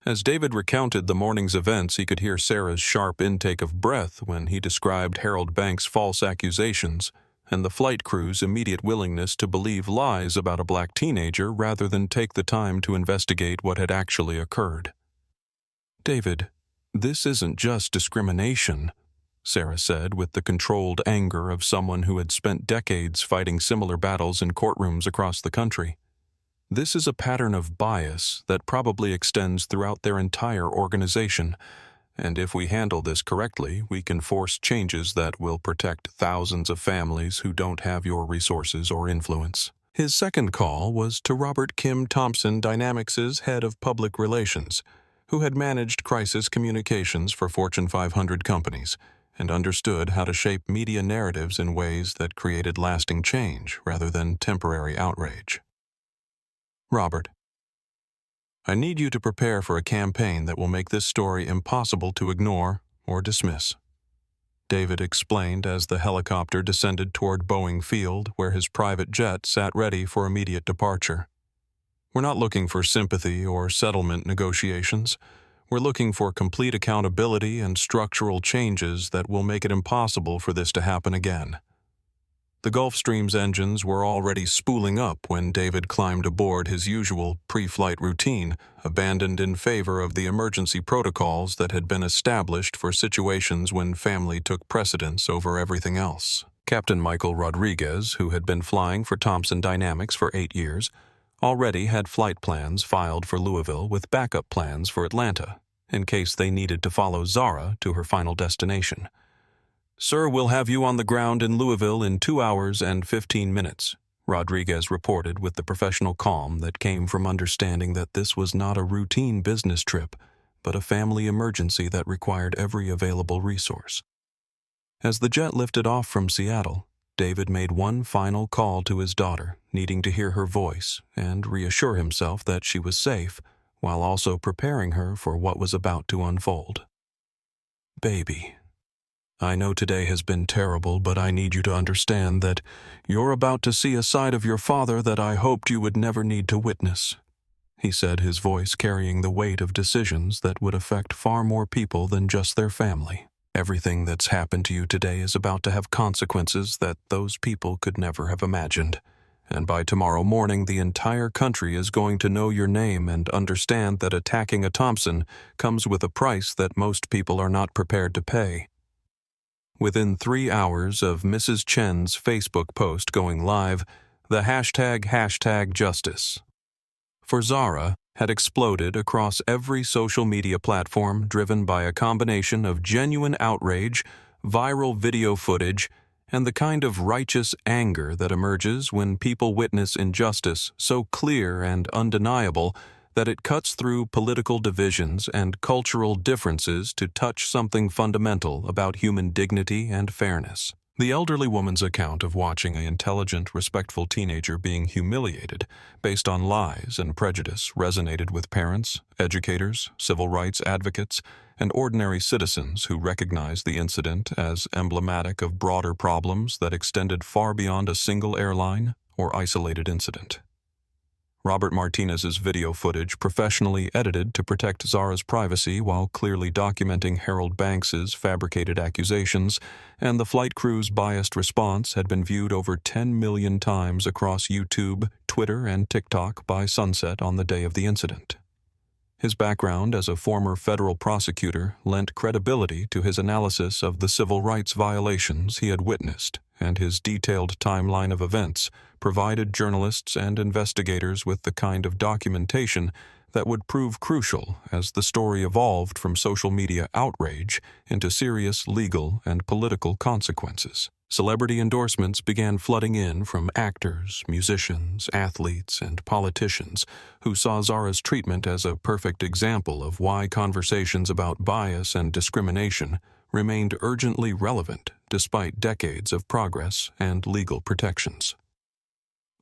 As David recounted the morning's events, he could hear Sarah's sharp intake of breath when he described Harold Banks' false accusations and the flight crew's immediate willingness to believe lies about a black teenager rather than take the time to investigate what had actually occurred. "David, this isn't just discrimination," Sarah said with the controlled anger of someone who had spent decades fighting similar battles in courtrooms across the country. "This is a pattern of bias that probably extends throughout their entire organization, and if we handle this correctly, we can force changes that will protect thousands of families who don't have your resources or influence." His second call was to Robert Kim Thompson, Dynamics' head of public relations, who had managed crisis communications for Fortune 500 companies and understood how to shape media narratives in ways that created lasting change rather than temporary outrage. "Robert, I need you to prepare for a campaign that will make this story impossible to ignore or dismiss," David explained as the helicopter descended toward Boeing Field, where his private jet sat ready for immediate departure. "We're not looking for sympathy or settlement negotiations. We're looking for complete accountability and structural changes that will make it impossible for this to happen again." The Gulfstream's engines were already spooling up when David climbed aboard his usual pre-flight routine, abandoned in favor of the emergency protocols that had been established for situations when family took precedence over everything else. Captain Michael Rodriguez, who had been flying for Thompson Dynamics for 8 years, already had flight plans filed for Louisville with backup plans for Atlanta, in case they needed to follow Zara to her final destination. "Sir, we'll have you on the ground in Louisville in 2 hours and 15 minutes, Rodriguez reported with the professional calm that came from understanding that this was not a routine business trip, but a family emergency that required every available resource. As the jet lifted off from Seattle, David made one final call to his daughter, needing to hear her voice and reassure himself that she was safe, while also preparing her for what was about to unfold. "Baby, I know today has been terrible, but I need you to understand that you're about to see a side of your father that I hoped you would never need to witness," he said, his voice carrying the weight of decisions that would affect far more people than just their family. "Everything that's happened to you today is about to have consequences that those people could never have imagined. And by tomorrow morning, the entire country is going to know your name and understand that attacking a Thompson comes with a price that most people are not prepared to pay." Within 3 hours of Mrs. Chen's Facebook post going live, the hashtag #justice for Zara had exploded across every social media platform, driven by a combination of genuine outrage, viral video footage, and the kind of righteous anger that emerges when people witness injustice so clear and undeniable that it cuts through political divisions and cultural differences to touch something fundamental about human dignity and fairness. The elderly woman's account of watching an intelligent, respectful teenager being humiliated based on lies and prejudice resonated with parents, educators, civil rights advocates, and ordinary citizens who recognized the incident as emblematic of broader problems that extended far beyond a single airline or isolated incident. Robert Martinez's video footage, professionally edited to protect Zara's privacy while clearly documenting Harold Banks's fabricated accusations, and the flight crew's biased response had been viewed over 10 million times across YouTube, Twitter, and TikTok by sunset on the day of the incident. His background as a former federal prosecutor lent credibility to his analysis of the civil rights violations he had witnessed, and his detailed timeline of events provided journalists and investigators with the kind of documentation that would prove crucial as the story evolved from social media outrage into serious legal and political consequences. Celebrity endorsements began flooding in from actors, musicians, athletes, and politicians who saw Zara's treatment as a perfect example of why conversations about bias and discrimination remained urgently relevant despite decades of progress and legal protections.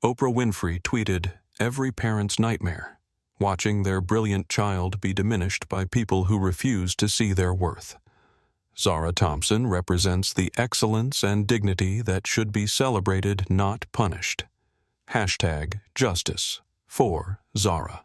Oprah Winfrey tweeted, "Every parent's nightmare, watching their brilliant child be diminished by people who refuse to see their worth. Zara Thompson represents the excellence and dignity that should be celebrated, not punished. #Justice for Zara."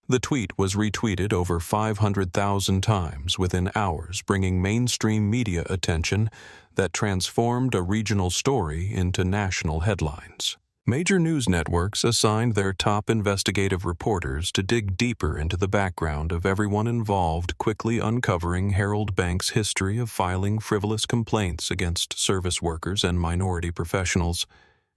The tweet was retweeted over 500,000 times within hours, bringing mainstream media attention that transformed a regional story into national headlines. Major news networks assigned their top investigative reporters to dig deeper into the background of everyone involved, quickly uncovering Harold Banks' history of filing frivolous complaints against service workers and minority professionals,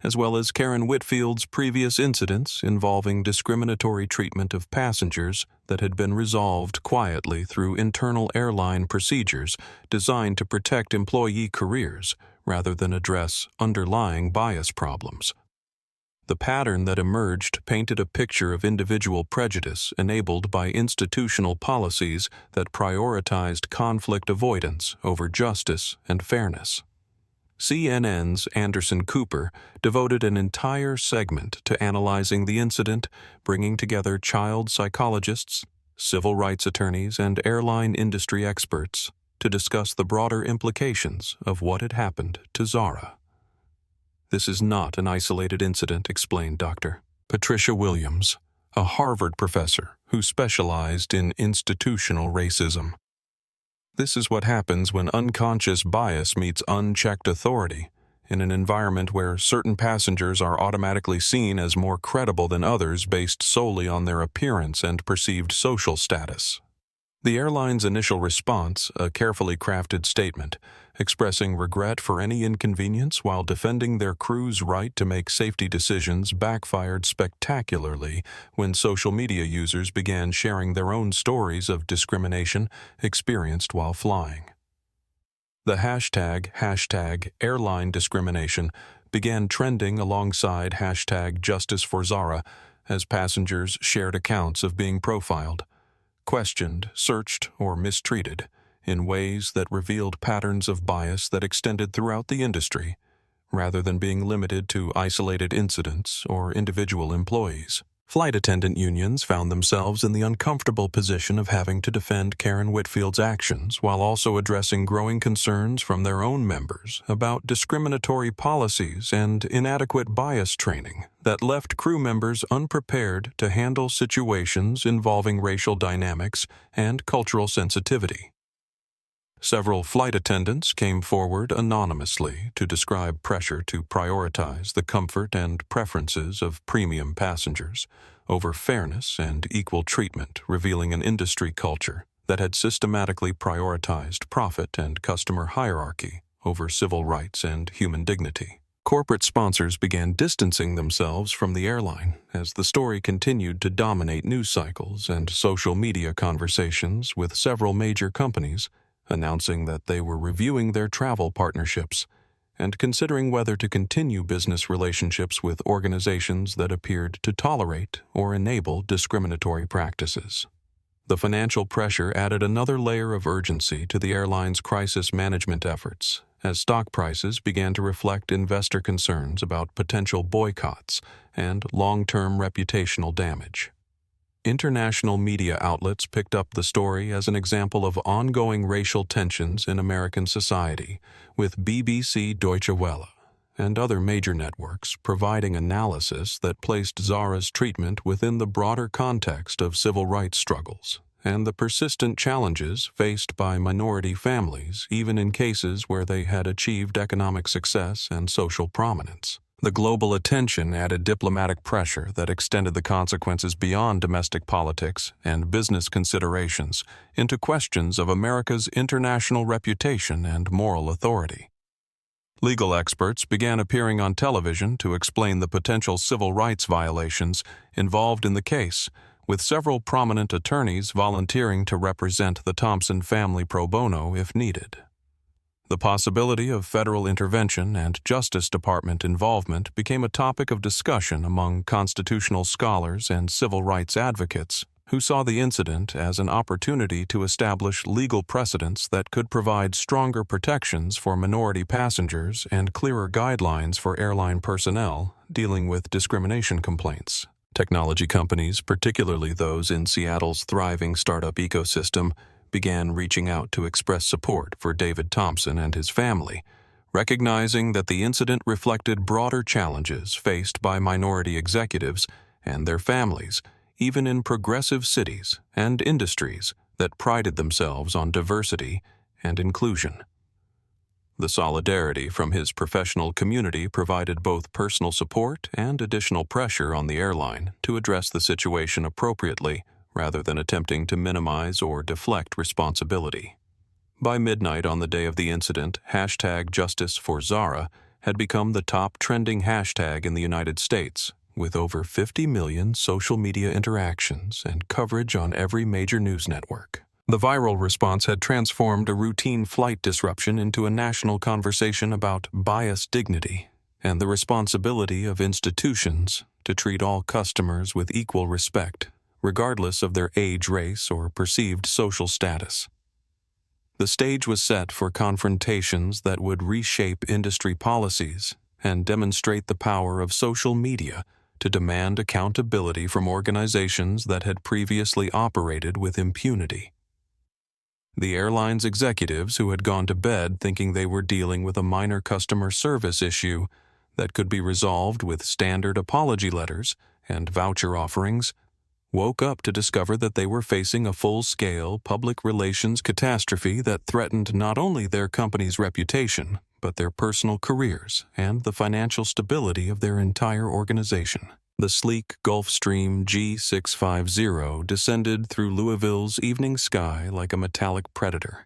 as well as Karen Whitfield's previous incidents involving discriminatory treatment of passengers that had been resolved quietly through internal airline procedures designed to protect employee careers rather than address underlying bias problems. The pattern that emerged painted a picture of individual prejudice enabled by institutional policies that prioritized conflict avoidance over justice and fairness. CNN's Anderson Cooper devoted an entire segment to analyzing the incident, bringing together child psychologists, civil rights attorneys, and airline industry experts to discuss the broader implications of what had happened to Zara. "This is not an isolated incident," explained Dr. Patricia Williams, a Harvard professor who specialized in institutional racism. "This is what happens when unconscious bias meets unchecked authority, in an environment where certain passengers are automatically seen as more credible than others based solely on their appearance and perceived social status." The airline's initial response, a carefully crafted statement, expressing regret for any inconvenience while defending their crew's right to make safety decisions, backfired spectacularly when social media users began sharing their own stories of discrimination experienced while flying. The hashtag airline discrimination began trending alongside #Justice for Zara as passengers shared accounts of being profiled, questioned, searched, or mistreated in ways that revealed patterns of bias that extended throughout the industry, rather than being limited to isolated incidents or individual employees. Flight attendant unions found themselves in the uncomfortable position of having to defend Karen Whitfield's actions while also addressing growing concerns from their own members about discriminatory policies and inadequate bias training that left crew members unprepared to handle situations involving racial dynamics and cultural sensitivity. Several flight attendants came forward anonymously to describe pressure to prioritize the comfort and preferences of premium passengers over fairness and equal treatment, revealing an industry culture that had systematically prioritized profit and customer hierarchy over civil rights and human dignity. Corporate sponsors began distancing themselves from the airline as the story continued to dominate news cycles and social media conversations, with several major companies announcing that they were reviewing their travel partnerships and considering whether to continue business relationships with organizations that appeared to tolerate or enable discriminatory practices. The financial pressure added another layer of urgency to the airline's crisis management efforts, as stock prices began to reflect investor concerns about potential boycotts and long-term reputational damage. International media outlets picked up the story as an example of ongoing racial tensions in American society, with BBC Deutsche Welle and other major networks providing analysis that placed Zara's treatment within the broader context of civil rights struggles and the persistent challenges faced by minority families, even in cases where they had achieved economic success and social prominence. The global attention added diplomatic pressure that extended the consequences beyond domestic politics and business considerations into questions of America's international reputation and moral authority. Legal experts began appearing on television to explain the potential civil rights violations involved in the case, with several prominent attorneys volunteering to represent the Thompson family pro bono if needed. The possibility of federal intervention and Justice Department involvement became a topic of discussion among constitutional scholars and civil rights advocates who saw the incident as an opportunity to establish legal precedents that could provide stronger protections for minority passengers and clearer guidelines for airline personnel dealing with discrimination complaints. Technology companies, particularly those in Seattle's thriving startup ecosystem, began reaching out to express support for David Thompson and his family, recognizing that the incident reflected broader challenges faced by minority executives and their families, even in progressive cities and industries that prided themselves on diversity and inclusion. The solidarity from his professional community provided both personal support and additional pressure on the airline to address the situation appropriately rather than attempting to minimize or deflect responsibility. By midnight on the day of the incident, #JusticeForZara had become the top trending hashtag in the United States, with over 50 million social media interactions and coverage on every major news network. The viral response had transformed a routine flight disruption into a national conversation about biased dignity and the responsibility of institutions to treat all customers with equal respect, regardless of their age, race, or perceived social status. The stage was set for confrontations that would reshape industry policies and demonstrate the power of social media to demand accountability from organizations that had previously operated with impunity. The airline's executives, who had gone to bed thinking they were dealing with a minor customer service issue that could be resolved with standard apology letters and voucher offerings, woke up to discover that they were facing a full-scale public relations catastrophe that threatened not only their company's reputation, but their personal careers and the financial stability of their entire organization. The sleek Gulfstream G650 descended through Louisville's evening sky like a metallic predator.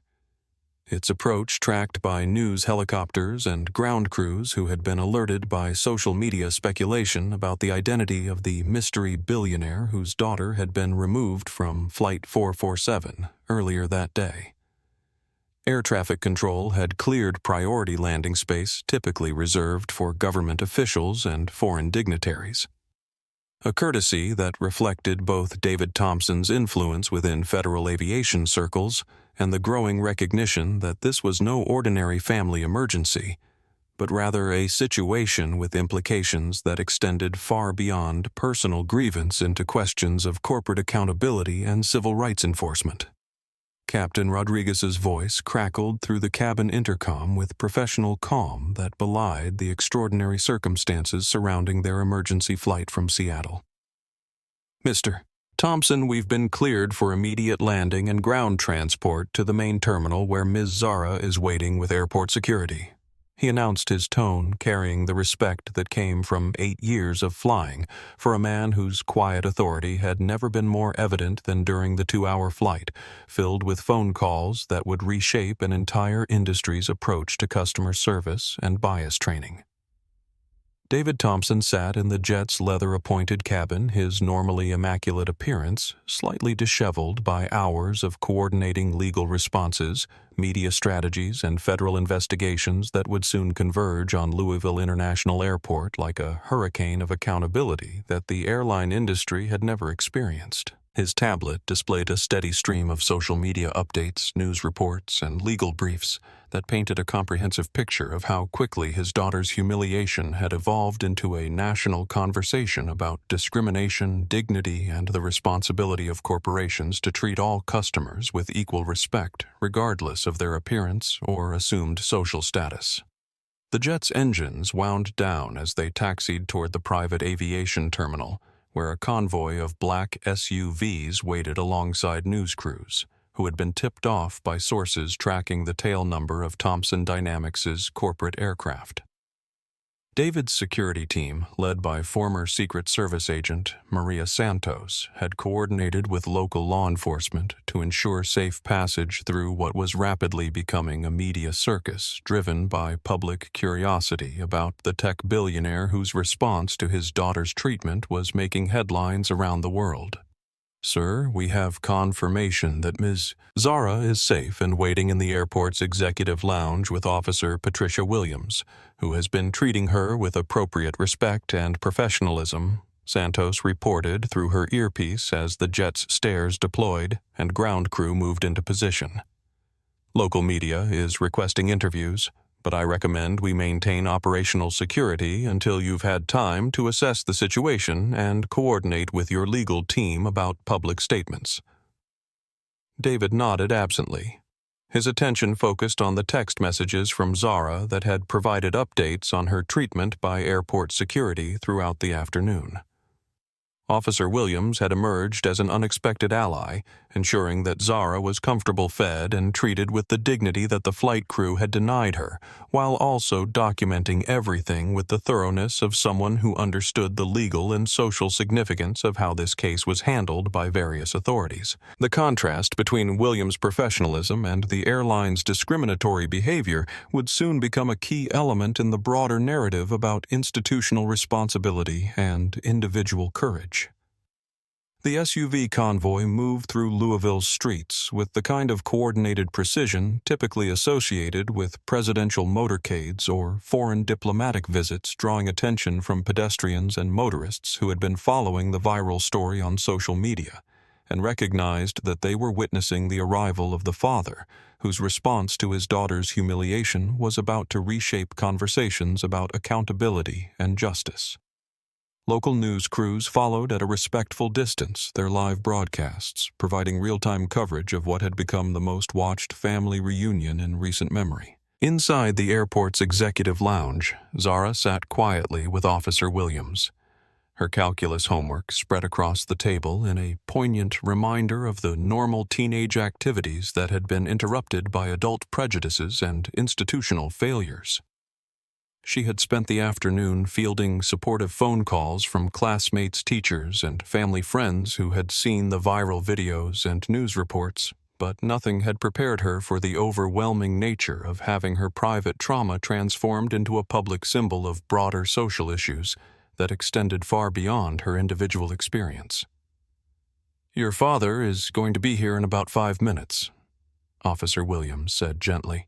Its approach tracked by news helicopters and ground crews who had been alerted by social media speculation about the identity of the mystery billionaire whose daughter had been removed from Flight 447 earlier that day. Air traffic control had cleared priority landing space typically reserved for government officials and foreign dignitaries. A courtesy that reflected both David Thompson's influence within federal aviation circles and the growing recognition that this was no ordinary family emergency, but rather a situation with implications that extended far beyond personal grievance into questions of corporate accountability and civil rights enforcement. Captain Rodriguez's voice crackled through the cabin intercom with professional calm that belied the extraordinary circumstances surrounding their emergency flight from Seattle. "Mr. Thompson, we've been cleared for immediate landing and ground transport to the main terminal where Ms. Zara is waiting with airport security," he announced, his tone carrying the respect that came from 8 years of flying for a man whose quiet authority had never been more evident than during the 2-hour flight, filled with phone calls that would reshape an entire industry's approach to customer service and bias training. David Thompson sat in the jet's leather-appointed cabin, his normally immaculate appearance slightly disheveled by hours of coordinating legal responses, media strategies, and federal investigations that would soon converge on Louisville International Airport like a hurricane of accountability that the airline industry had never experienced. His tablet displayed a steady stream of social media updates, news reports, and legal briefs that painted a comprehensive picture of how quickly his daughter's humiliation had evolved into a national conversation about discrimination, dignity, and the responsibility of corporations to treat all customers with equal respect, regardless of their appearance or assumed social status. The jet's engines wound down as they taxied toward the private aviation terminal, where a convoy of black SUVs waited alongside news crews, who had been tipped off by sources tracking the tail number of Thompson Dynamics's corporate aircraft. David's security team, led by former Secret Service agent Maria Santos, had coordinated with local law enforcement to ensure safe passage through what was rapidly becoming a media circus driven by public curiosity about the tech billionaire whose response to his daughter's treatment was making headlines around the world. Sir, we have confirmation that Ms. Zara is safe and waiting in the airport's executive lounge with Officer Patricia Williams, who has been treating her with appropriate respect and professionalism, Santos reported through her earpiece as the jet's stairs deployed and ground crew moved into position. Local media is requesting interviews, but I recommend we maintain operational security until you've had time to assess the situation and coordinate with your legal team about public statements. David nodded absently. His attention focused on the text messages from Zara that had provided updates on her treatment by airport security throughout the afternoon. Officer Williams had emerged as an unexpected ally, ensuring that Zara was comfortable fed and treated with the dignity that the flight crew had denied her, while also documenting everything with the thoroughness of someone who understood the legal and social significance of how this case was handled by various authorities. The contrast between Williams' professionalism and the airline's discriminatory behavior would soon become a key element in the broader narrative about institutional responsibility and individual courage. The SUV convoy moved through Louisville's streets with the kind of coordinated precision typically associated with presidential motorcades or foreign diplomatic visits, drawing attention from pedestrians and motorists who had been following the viral story on social media and recognized that they were witnessing the arrival of the father, whose response to his daughter's humiliation was about to reshape conversations about accountability and justice. Local news crews followed at a respectful distance their live broadcasts, providing real-time coverage of what had become the most watched family reunion in recent memory. Inside the airport's executive lounge, Zara sat quietly with Officer Williams, her calculus homework spread across the table in a poignant reminder of the normal teenage activities that had been interrupted by adult prejudices and institutional failures. She had spent the afternoon fielding supportive phone calls from classmates, teachers, and family friends who had seen the viral videos and news reports, but nothing had prepared her for the overwhelming nature of having her private trauma transformed into a public symbol of broader social issues that extended far beyond her individual experience. "Your father is going to be here in about 5 minutes," Officer Williams said gently,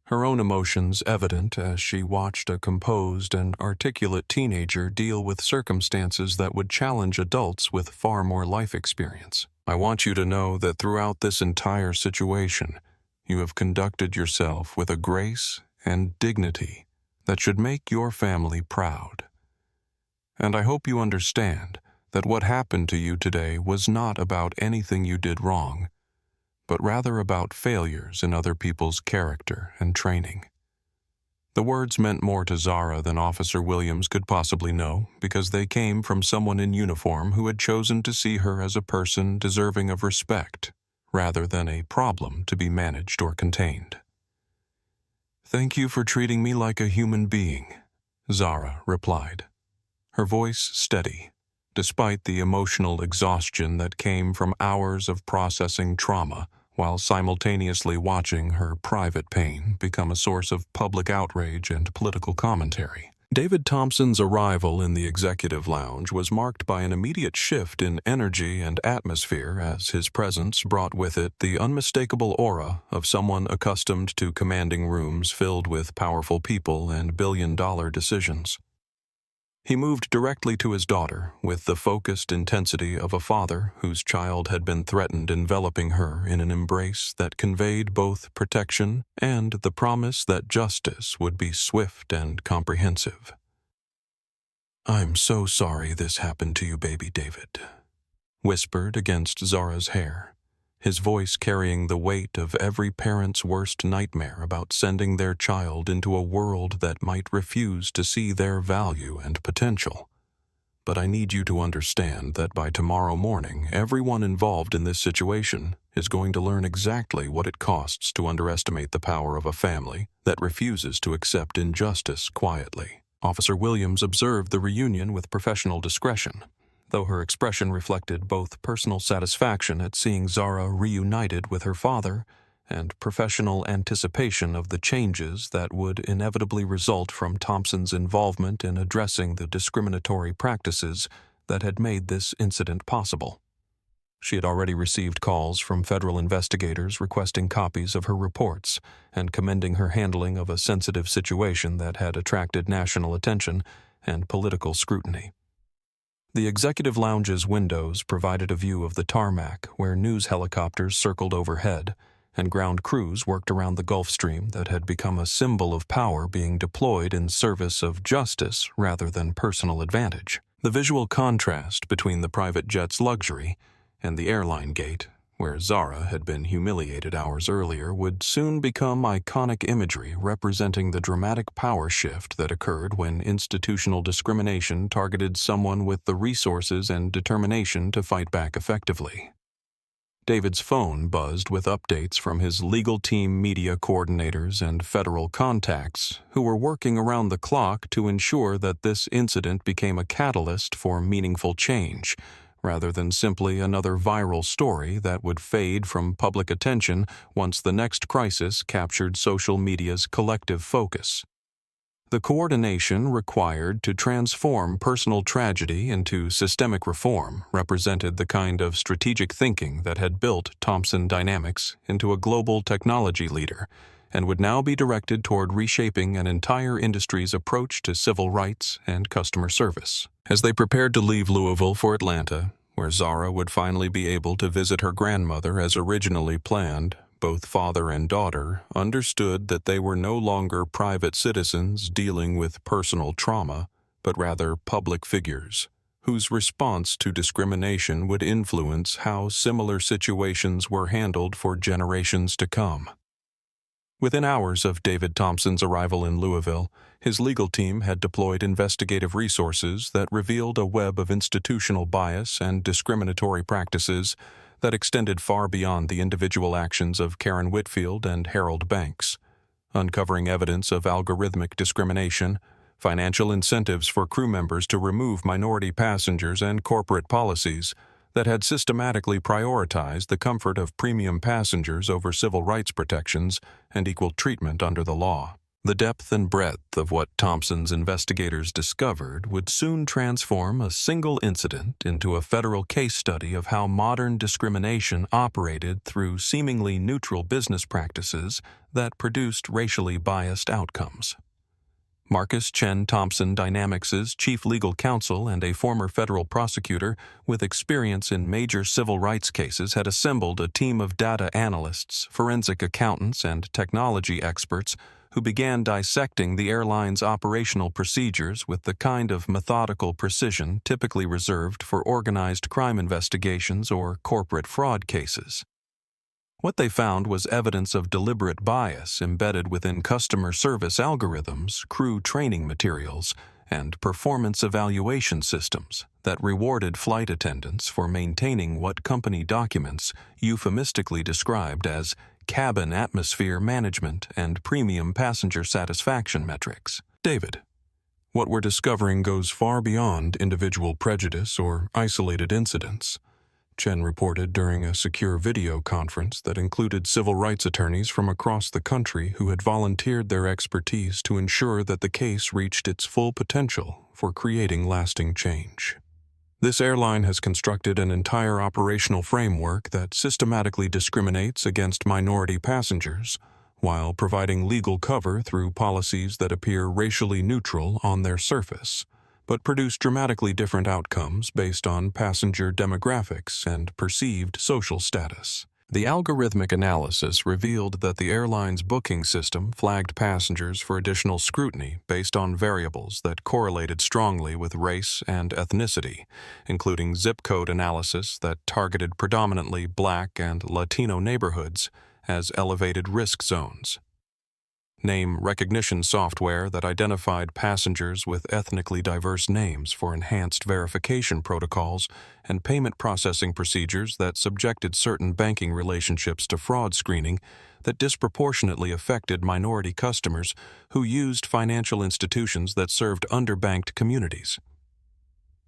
her own emotions evident as she watched a composed and articulate teenager deal with circumstances that would challenge adults with far more life experience. "I want you to know that throughout this entire situation, you have conducted yourself with a grace and dignity that should make your family proud. And I hope you understand that what happened to you today was not about anything you did wrong, but rather about failures in other people's character and training." The words meant more to Zara than Officer Williams could possibly know, because they came from someone in uniform who had chosen to see her as a person deserving of respect, rather than a problem to be managed or contained. "Thank you for treating me like a human being," Zara replied, her voice steady, despite the emotional exhaustion that came from hours of processing trauma while simultaneously watching her private pain become a source of public outrage and political commentary. David Thompson's arrival in the executive lounge was marked by an immediate shift in energy and atmosphere, as his presence brought with it the unmistakable aura of someone accustomed to commanding rooms filled with powerful people and billion-dollar decisions. He moved directly to his daughter with the focused intensity of a father whose child had been threatened, enveloping her in an embrace that conveyed both protection and the promise that justice would be swift and comprehensive. "I'm so sorry this happened to you, baby David," whispered against Zara's hair, his voice carrying the weight of every parent's worst nightmare about sending their child into a world that might refuse to see their value and potential. "But I need you to understand that by tomorrow morning, everyone involved in this situation is going to learn exactly what it costs to underestimate the power of a family that refuses to accept injustice quietly." Officer Williams observed the reunion with professional discretion, though her expression reflected both personal satisfaction at seeing Zara reunited with her father and professional anticipation of the changes that would inevitably result from Thompson's involvement in addressing the discriminatory practices that had made this incident possible. She had already received calls from federal investigators requesting copies of her reports and commending her handling of a sensitive situation that had attracted national attention and political scrutiny. The executive lounge's windows provided a view of the tarmac where news helicopters circled overhead and ground crews worked around the Gulf Stream that had become a symbol of power being deployed in service of justice rather than personal advantage. The visual contrast between the private jet's luxury and the airline gate, where Zara had been humiliated hours earlier, would soon become iconic imagery representing the dramatic power shift that occurred when institutional discrimination targeted someone with the resources and determination to fight back effectively. David's phone buzzed with updates from his legal team media coordinators and federal contacts who were working around the clock to ensure that this incident became a catalyst for meaningful change, rather than simply another viral story that would fade from public attention once the next crisis captured social media's collective focus. The coordination required to transform personal tragedy into systemic reform represented the kind of strategic thinking that had built Thompson Dynamics into a global technology leader and would now be directed toward reshaping an entire industry's approach to civil rights and customer service. As they prepared to leave Louisville for Atlanta, where Zara would finally be able to visit her grandmother as originally planned, both father and daughter understood that they were no longer private citizens dealing with personal trauma, but rather public figures, whose response to discrimination would influence how similar situations were handled for generations to come. Within hours of David Thompson's arrival in Louisville, his legal team had deployed investigative resources that revealed a web of institutional bias and discriminatory practices that extended far beyond the individual actions of Karen Whitfield and Harold Banks, uncovering evidence of algorithmic discrimination, financial incentives for crew members to remove minority passengers, and corporate policies that had systematically prioritized the comfort of premium passengers over civil rights protections and equal treatment under the law. The depth and breadth of what Thompson's investigators discovered would soon transform a single incident into a federal case study of how modern discrimination operated through seemingly neutral business practices that produced racially biased outcomes. Marcus Chen Thompson Dynamics' chief legal counsel and a former federal prosecutor with experience in major civil rights cases had assembled a team of data analysts, forensic accountants, and technology experts who began dissecting the airline's operational procedures with the kind of methodical precision typically reserved for organized crime investigations or corporate fraud cases. What they found was evidence of deliberate bias embedded within customer service algorithms, crew training materials, and performance evaluation systems that rewarded flight attendants for maintaining what company documents euphemistically described as cabin atmosphere management and premium passenger satisfaction metrics. David, what we're discovering goes far beyond individual prejudice or isolated incidents, Chen reported during a secure video conference that included civil rights attorneys from across the country who had volunteered their expertise to ensure that the case reached its full potential for creating lasting change. This airline has constructed an entire operational framework that systematically discriminates against minority passengers while providing legal cover through policies that appear racially neutral on their surface, but produce dramatically different outcomes based on passenger demographics and perceived social status. The algorithmic analysis revealed that the airline's booking system flagged passengers for additional scrutiny based on variables that correlated strongly with race and ethnicity, including zip code analysis that targeted predominantly Black and Latino neighborhoods as elevated risk zones, name recognition software that identified passengers with ethnically diverse names for enhanced verification protocols, and payment processing procedures that subjected certain banking relationships to fraud screening that disproportionately affected minority customers who used financial institutions that served underbanked communities.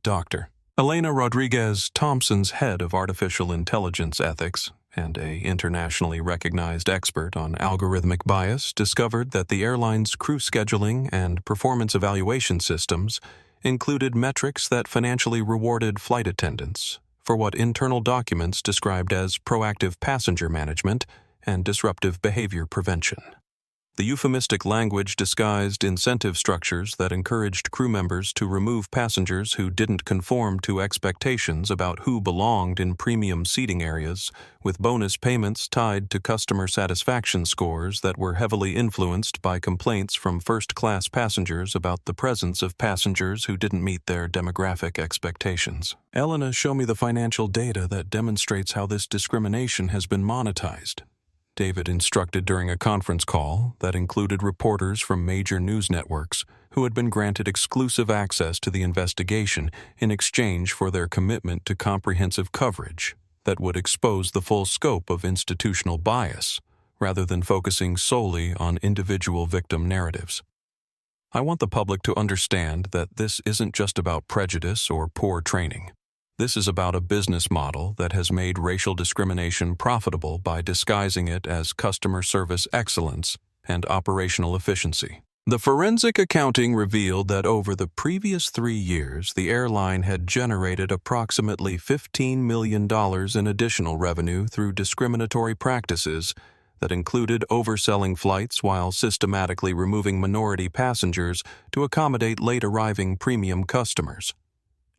Dr. Elena Rodriguez, Thompson's head of artificial intelligence ethics and an internationally recognized expert on algorithmic bias, discovered that the airline's crew scheduling and performance evaluation systems included metrics that financially rewarded flight attendants for what internal documents described as proactive passenger management and disruptive behavior prevention. The euphemistic language disguised incentive structures that encouraged crew members to remove passengers who didn't conform to expectations about who belonged in premium seating areas, with bonus payments tied to customer satisfaction scores that were heavily influenced by complaints from first-class passengers about the presence of passengers who didn't meet their demographic expectations. Elena, show me the financial data that demonstrates how this discrimination has been monetized, David instructed during a conference call that included reporters from major news networks who had been granted exclusive access to the investigation in exchange for their commitment to comprehensive coverage that would expose the full scope of institutional bias, rather than focusing solely on individual victim narratives. I want the public to understand that this isn't just about prejudice or poor training. This is about a business model that has made racial discrimination profitable by disguising it as customer service excellence and operational efficiency. The forensic accounting revealed that over the previous 3 years, the airline had generated approximately $15 million in additional revenue through discriminatory practices that included overselling flights while systematically removing minority passengers to accommodate late-arriving premium customers,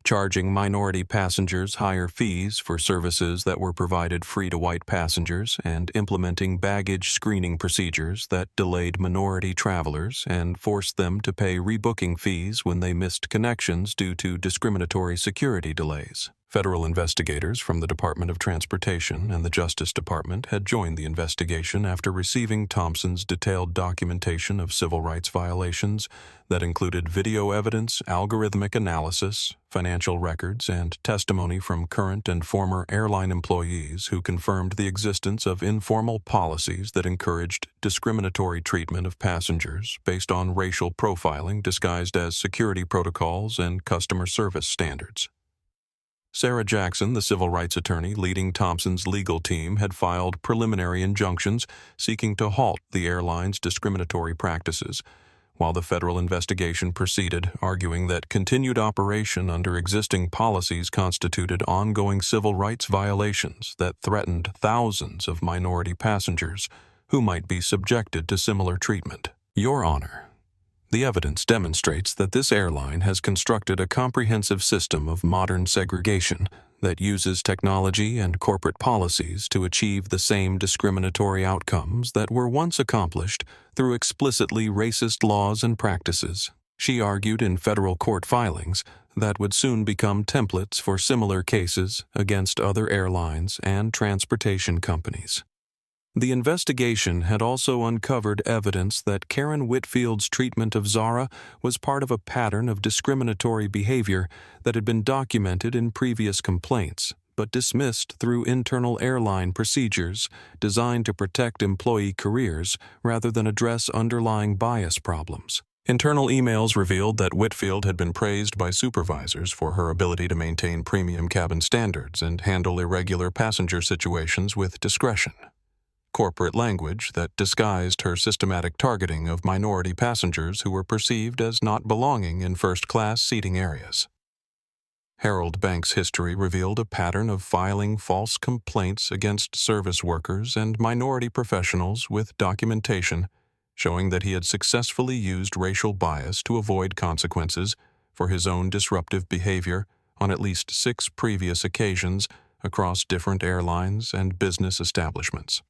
charging minority passengers higher fees for services that were provided free to white passengers, and implementing baggage screening procedures that delayed minority travelers and forced them to pay rebooking fees when they missed connections due to discriminatory security delays. Federal investigators from the Department of Transportation and the Justice Department had joined the investigation after receiving Thompson's detailed documentation of civil rights violations that included video evidence, algorithmic analysis, financial records, and testimony from current and former airline employees who confirmed the existence of informal policies that encouraged discriminatory treatment of passengers based on racial profiling disguised as security protocols and customer service standards. Sarah Jackson, the civil rights attorney leading Thompson's legal team, had filed preliminary injunctions seeking to halt the airline's discriminatory practices, while the federal investigation proceeded, arguing that continued operation under existing policies constituted ongoing civil rights violations that threatened thousands of minority passengers who might be subjected to similar treatment. Your Honor, the evidence demonstrates that this airline has constructed a comprehensive system of modern segregation that uses technology and corporate policies to achieve the same discriminatory outcomes that were once accomplished through explicitly racist laws and practices. She argued in federal court filings that would soon become templates for similar cases against other airlines and transportation companies. The investigation had also uncovered evidence that Karen Whitfield's treatment of Zara was part of a pattern of discriminatory behavior that had been documented in previous complaints, but dismissed through internal airline procedures designed to protect employee careers rather than address underlying bias problems. Internal emails revealed that Whitfield had been praised by supervisors for her ability to maintain premium cabin standards and handle irregular passenger situations with discretion. Corporate language that disguised her systematic targeting of minority passengers who were perceived as not belonging in first-class seating areas. Harold Banks' history revealed a pattern of filing false complaints against service workers and minority professionals with documentation showing that he had successfully used racial bias to avoid consequences for his own disruptive behavior on at least 6 previous occasions across different airlines and business establishments.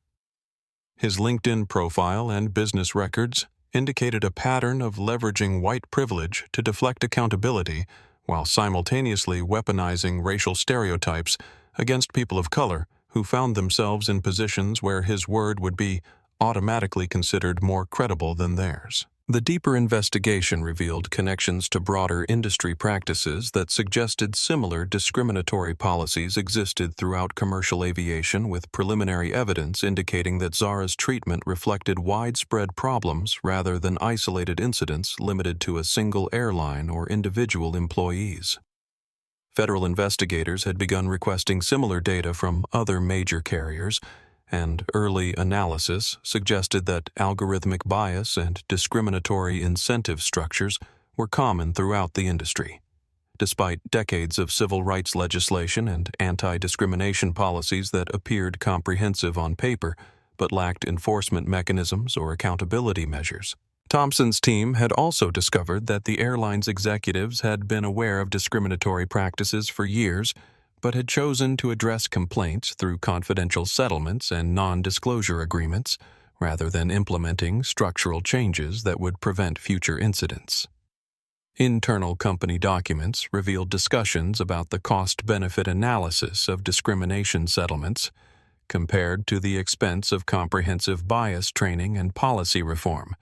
His LinkedIn profile and business records indicated a pattern of leveraging white privilege to deflect accountability while simultaneously weaponizing racial stereotypes against people of color who found themselves in positions where his word would be automatically considered more credible than theirs. The deeper investigation revealed connections to broader industry practices that suggested similar discriminatory policies existed throughout commercial aviation, with preliminary evidence indicating that Zara's treatment reflected widespread problems rather than isolated incidents limited to a single airline or individual employees. Federal investigators had begun requesting similar data from other major carriers, and early analysis suggested that algorithmic bias and discriminatory incentive structures were common throughout the industry. despite decades of civil rights legislation and anti-discrimination policies that appeared comprehensive on paper but lacked enforcement mechanisms or accountability measures. Thompson's team had also discovered that the airline's executives had been aware of discriminatory practices for years, but had chosen to address complaints through confidential settlements and non-disclosure agreements, rather than implementing structural changes that would prevent future incidents. Internal company documents revealed discussions about the cost-benefit analysis of discrimination settlements compared to the expense of comprehensive bias training and policy reform,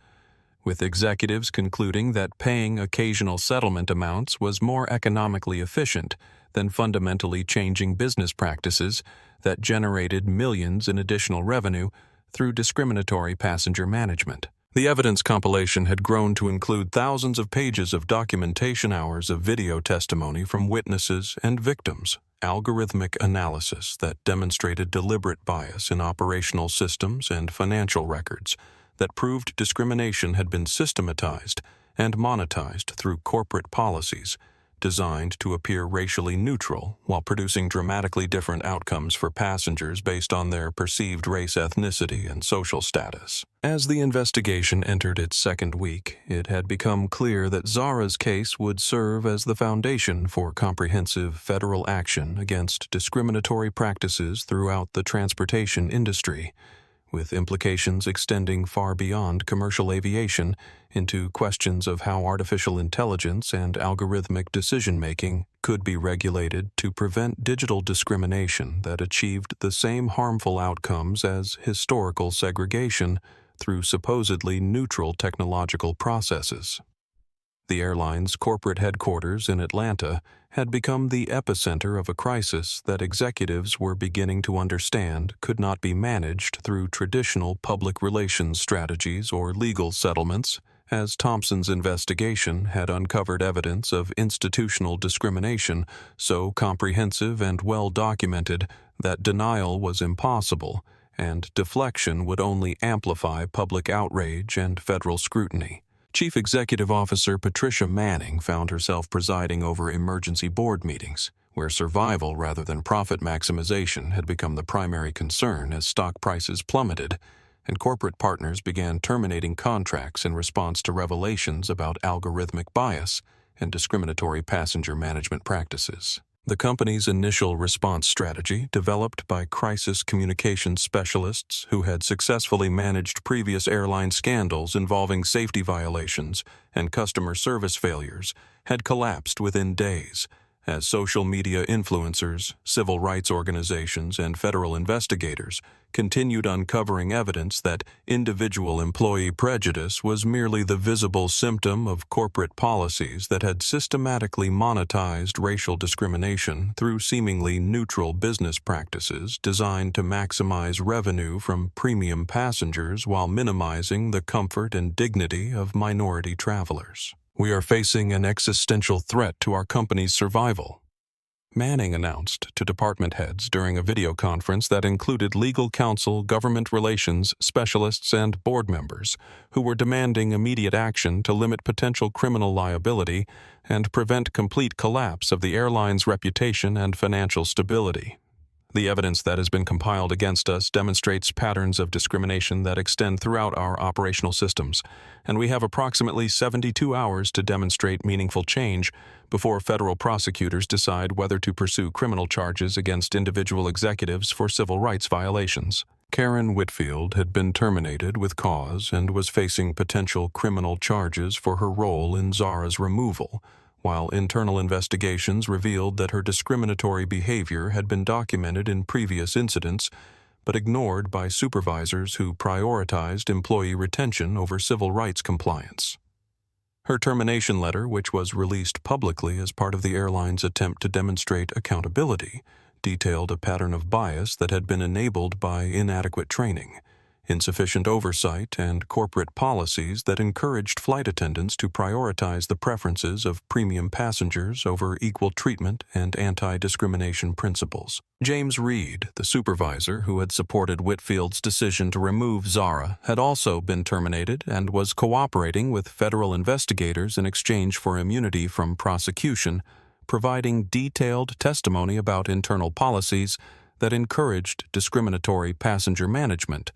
with executives concluding that paying occasional settlement amounts was more economically efficient than fundamentally changing business practices that generated millions in additional revenue through discriminatory passenger management. The evidence compilation had grown to include thousands of pages of documentation, hours of video testimony from witnesses and victims, algorithmic analysis that demonstrated deliberate bias in operational systems and financial records that proved discrimination had been systematized and monetized through corporate policies designed to appear racially neutral while producing dramatically different outcomes for passengers based on their perceived race, ethnicity, and social status. As the investigation entered its second week, it had become clear that Zara's case would serve as the foundation for comprehensive federal action against discriminatory practices throughout the transportation industry, with implications extending far beyond commercial aviation into questions of how artificial intelligence and algorithmic decision-making could be regulated to prevent digital discrimination that achieved the same harmful outcomes as historical segregation through supposedly neutral technological processes. The airline's corporate headquarters in Atlanta had become the epicenter of a crisis that executives were beginning to understand could not be managed through traditional public relations strategies or legal settlements, as Thompson's investigation had uncovered evidence of institutional discrimination so comprehensive and well-documented that denial was impossible, and deflection would only amplify public outrage and federal scrutiny. Chief Executive Officer Patricia Manning found herself presiding over emergency board meetings, where survival rather than profit maximization had become the primary concern as stock prices plummeted, and corporate partners began terminating contracts in response to revelations about algorithmic bias and discriminatory passenger management practices. The company's initial response strategy, developed by crisis communications specialists who had successfully managed previous airline scandals involving safety violations and customer service failures, had collapsed within days, as social media influencers, civil rights organizations, and federal investigators continued uncovering evidence that individual employee prejudice was merely the visible symptom of corporate policies that had systematically monetized racial discrimination through seemingly neutral business practices designed to maximize revenue from premium passengers while minimizing the comfort and dignity of minority travelers. "We are facing an existential threat to our company's survival," Manning announced to department heads during a video conference that included legal counsel, government relations specialists, and board members who were demanding immediate action to limit potential criminal liability and prevent complete collapse of the airline's reputation and financial stability. "The evidence that has been compiled against us demonstrates patterns of discrimination that extend throughout our operational systems, and we have approximately 72 hours to demonstrate meaningful change before federal prosecutors decide whether to pursue criminal charges against individual executives for civil rights violations." Karen Whitfield had been terminated with cause and was facing potential criminal charges for her role in Zara's removal, while internal investigations revealed that her discriminatory behavior had been documented in previous incidents, but ignored by supervisors who prioritized employee retention over civil rights compliance. Her termination letter, which was released publicly as part of the airline's attempt to demonstrate accountability, detailed a pattern of bias that had been enabled by inadequate training, insufficient oversight, and corporate policies that encouraged flight attendants to prioritize the preferences of premium passengers over equal treatment and anti-discrimination principles. James Reed, the supervisor who had supported Whitfield's decision to remove Zara, had also been terminated and was cooperating with federal investigators in exchange for immunity from prosecution, providing detailed testimony about internal policies that encouraged discriminatory passenger management,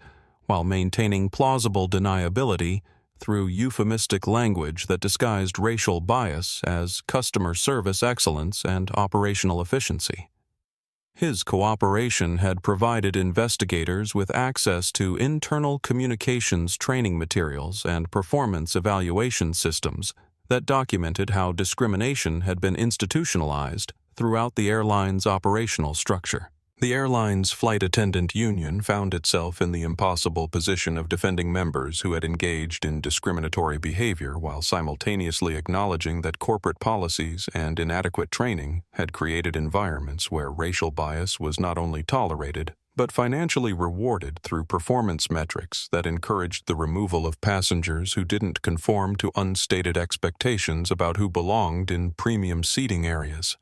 while maintaining plausible deniability through euphemistic language that disguised racial bias as customer service excellence and operational efficiency. His cooperation had provided investigators with access to internal communications training materials and performance evaluation systems that documented how discrimination had been institutionalized throughout the airline's operational structure. The airline's flight attendant union found itself in the impossible position of defending members who had engaged in discriminatory behavior while simultaneously acknowledging that corporate policies and inadequate training had created environments where racial bias was not only tolerated, but financially rewarded through performance metrics that encouraged the removal of passengers who didn't conform to unstated expectations about who belonged in premium seating areas.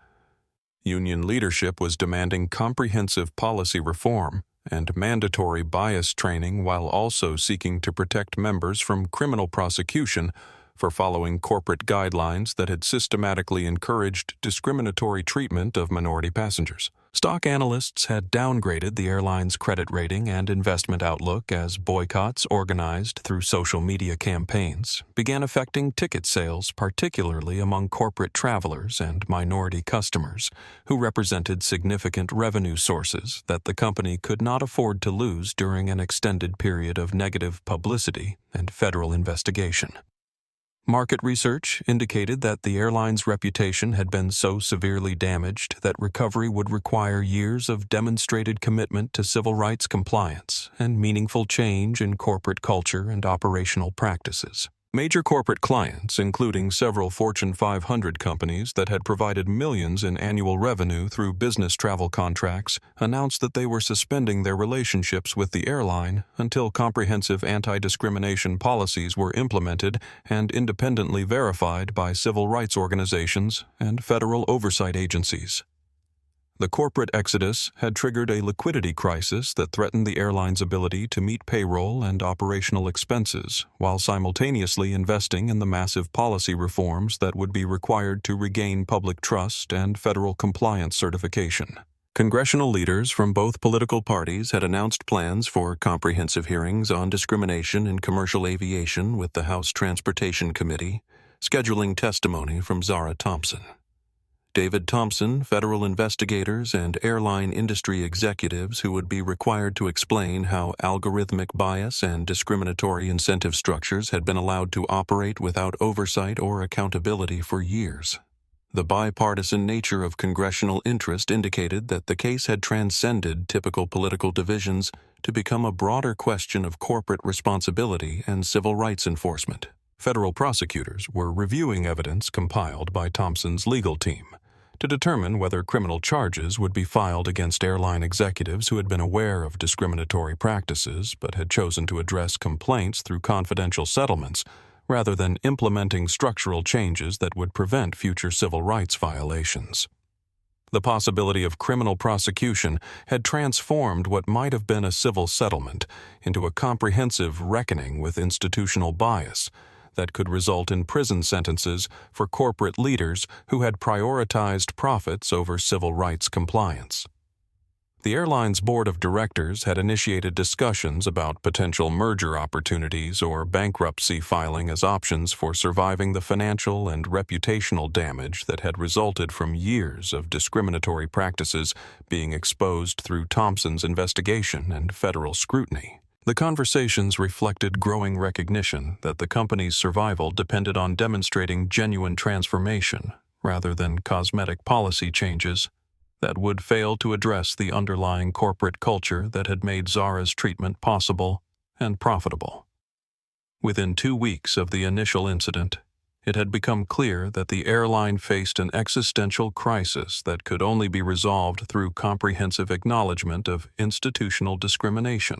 Union leadership was demanding comprehensive policy reform and mandatory bias training while also seeking to protect members from criminal prosecution for following corporate guidelines that had systematically encouraged discriminatory treatment of minority passengers. Stock analysts had downgraded the airline's credit rating and investment outlook as boycotts organized through social media campaigns began affecting ticket sales, particularly among corporate travelers and minority customers, who represented significant revenue sources that the company could not afford to lose during an extended period of negative publicity and federal investigation. Market research indicated that the airline's reputation had been so severely damaged that recovery would require years of demonstrated commitment to civil rights compliance and meaningful change in corporate culture and operational practices. Major corporate clients, including several Fortune 500 companies that had provided millions in annual revenue through business travel contracts, announced that they were suspending their relationships with the airline until comprehensive anti-discrimination policies were implemented and independently verified by civil rights organizations and federal oversight agencies. The corporate exodus had triggered a liquidity crisis that threatened the airline's ability to meet payroll and operational expenses, while simultaneously investing in the massive policy reforms that would be required to regain public trust and federal compliance certification. Congressional leaders from both political parties had announced plans for comprehensive hearings on discrimination in commercial aviation with the House Transportation Committee, scheduling testimony from Zara Thompson. David Thompson, federal investigators, and airline industry executives who would be required to explain how algorithmic bias and discriminatory incentive structures had been allowed to operate without oversight or accountability for years. The bipartisan nature of congressional interest indicated that the case had transcended typical political divisions to become a broader question of corporate responsibility and civil rights enforcement. Federal prosecutors were reviewing evidence compiled by Thompson's legal team to determine whether criminal charges would be filed against airline executives who had been aware of discriminatory practices but had chosen to address complaints through confidential settlements rather than implementing structural changes that would prevent future civil rights violations. The possibility of criminal prosecution had transformed what might have been a civil settlement into a comprehensive reckoning with institutional bias that could result in prison sentences for corporate leaders who had prioritized profits over civil rights compliance. The airline's board of directors had initiated discussions about potential merger opportunities or bankruptcy filing as options for surviving the financial and reputational damage that had resulted from years of discriminatory practices being exposed through Thompson's investigation and federal scrutiny. The conversations reflected growing recognition that the company's survival depended on demonstrating genuine transformation rather than cosmetic policy changes that would fail to address the underlying corporate culture that had made Zara's treatment possible and profitable. Within 2 weeks of the initial incident, it had become clear that the airline faced an existential crisis that could only be resolved through comprehensive acknowledgement of institutional discrimination,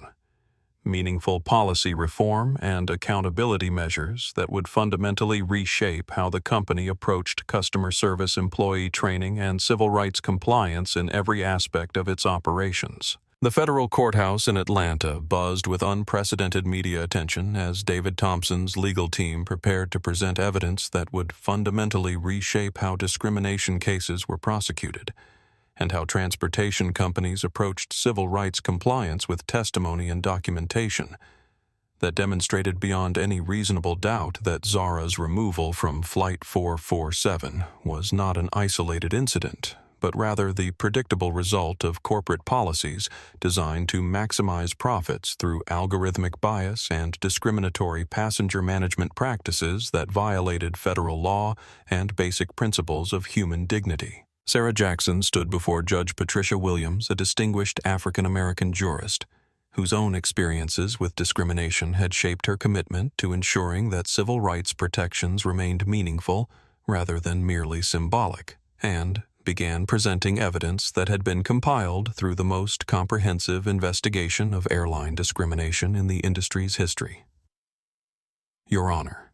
meaningful policy reform, and accountability measures that would fundamentally reshape how the company approached customer service, employee training, and civil rights compliance in every aspect of its operations. The federal courthouse in Atlanta buzzed with unprecedented media attention as David Thompson's legal team prepared to present evidence that would fundamentally reshape how discrimination cases were prosecuted, and how transportation companies approached civil rights compliance with testimony and documentation that demonstrated beyond any reasonable doubt that Zara's removal from Flight 447 was not an isolated incident, but rather the predictable result of corporate policies designed to maximize profits through algorithmic bias and discriminatory passenger management practices that violated federal law and basic principles of human dignity. Sarah Jackson stood before Judge Patricia Williams, a distinguished African-American jurist, whose own experiences with discrimination had shaped her commitment to ensuring that civil rights protections remained meaningful rather than merely symbolic, and began presenting evidence that had been compiled through the most comprehensive investigation of airline discrimination in the industry's history. Your Honor,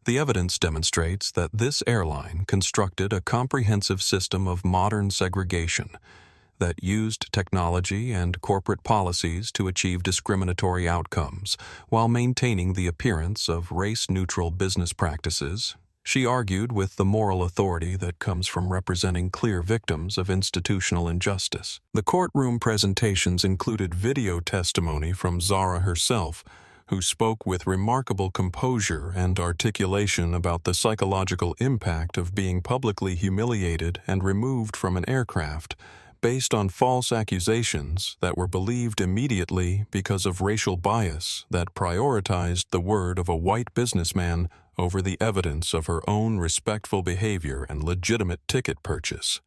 the evidence demonstrates that this airline constructed a comprehensive system of modern segregation that used technology and corporate policies to achieve discriminatory outcomes while maintaining the appearance of race-neutral business practices. She argued with the moral authority that comes from representing clear victims of institutional injustice. The courtroom presentations included video testimony from Zara herself, who spoke with remarkable composure and articulation about the psychological impact of being publicly humiliated and removed from an aircraft based on false accusations that were believed immediately because of racial bias that prioritized the word of a white businessman over the evidence of her own respectful behavior and legitimate ticket purchase.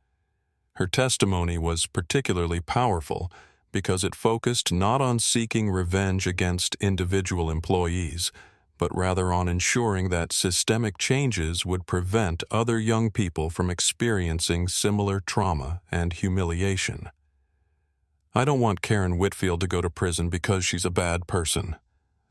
Her testimony was particularly powerful because it focused not on seeking revenge against individual employees, but rather on ensuring that systemic changes would prevent other young people from experiencing similar trauma and humiliation. "I don't want Karen Whitfield to go to prison because she's a bad person,"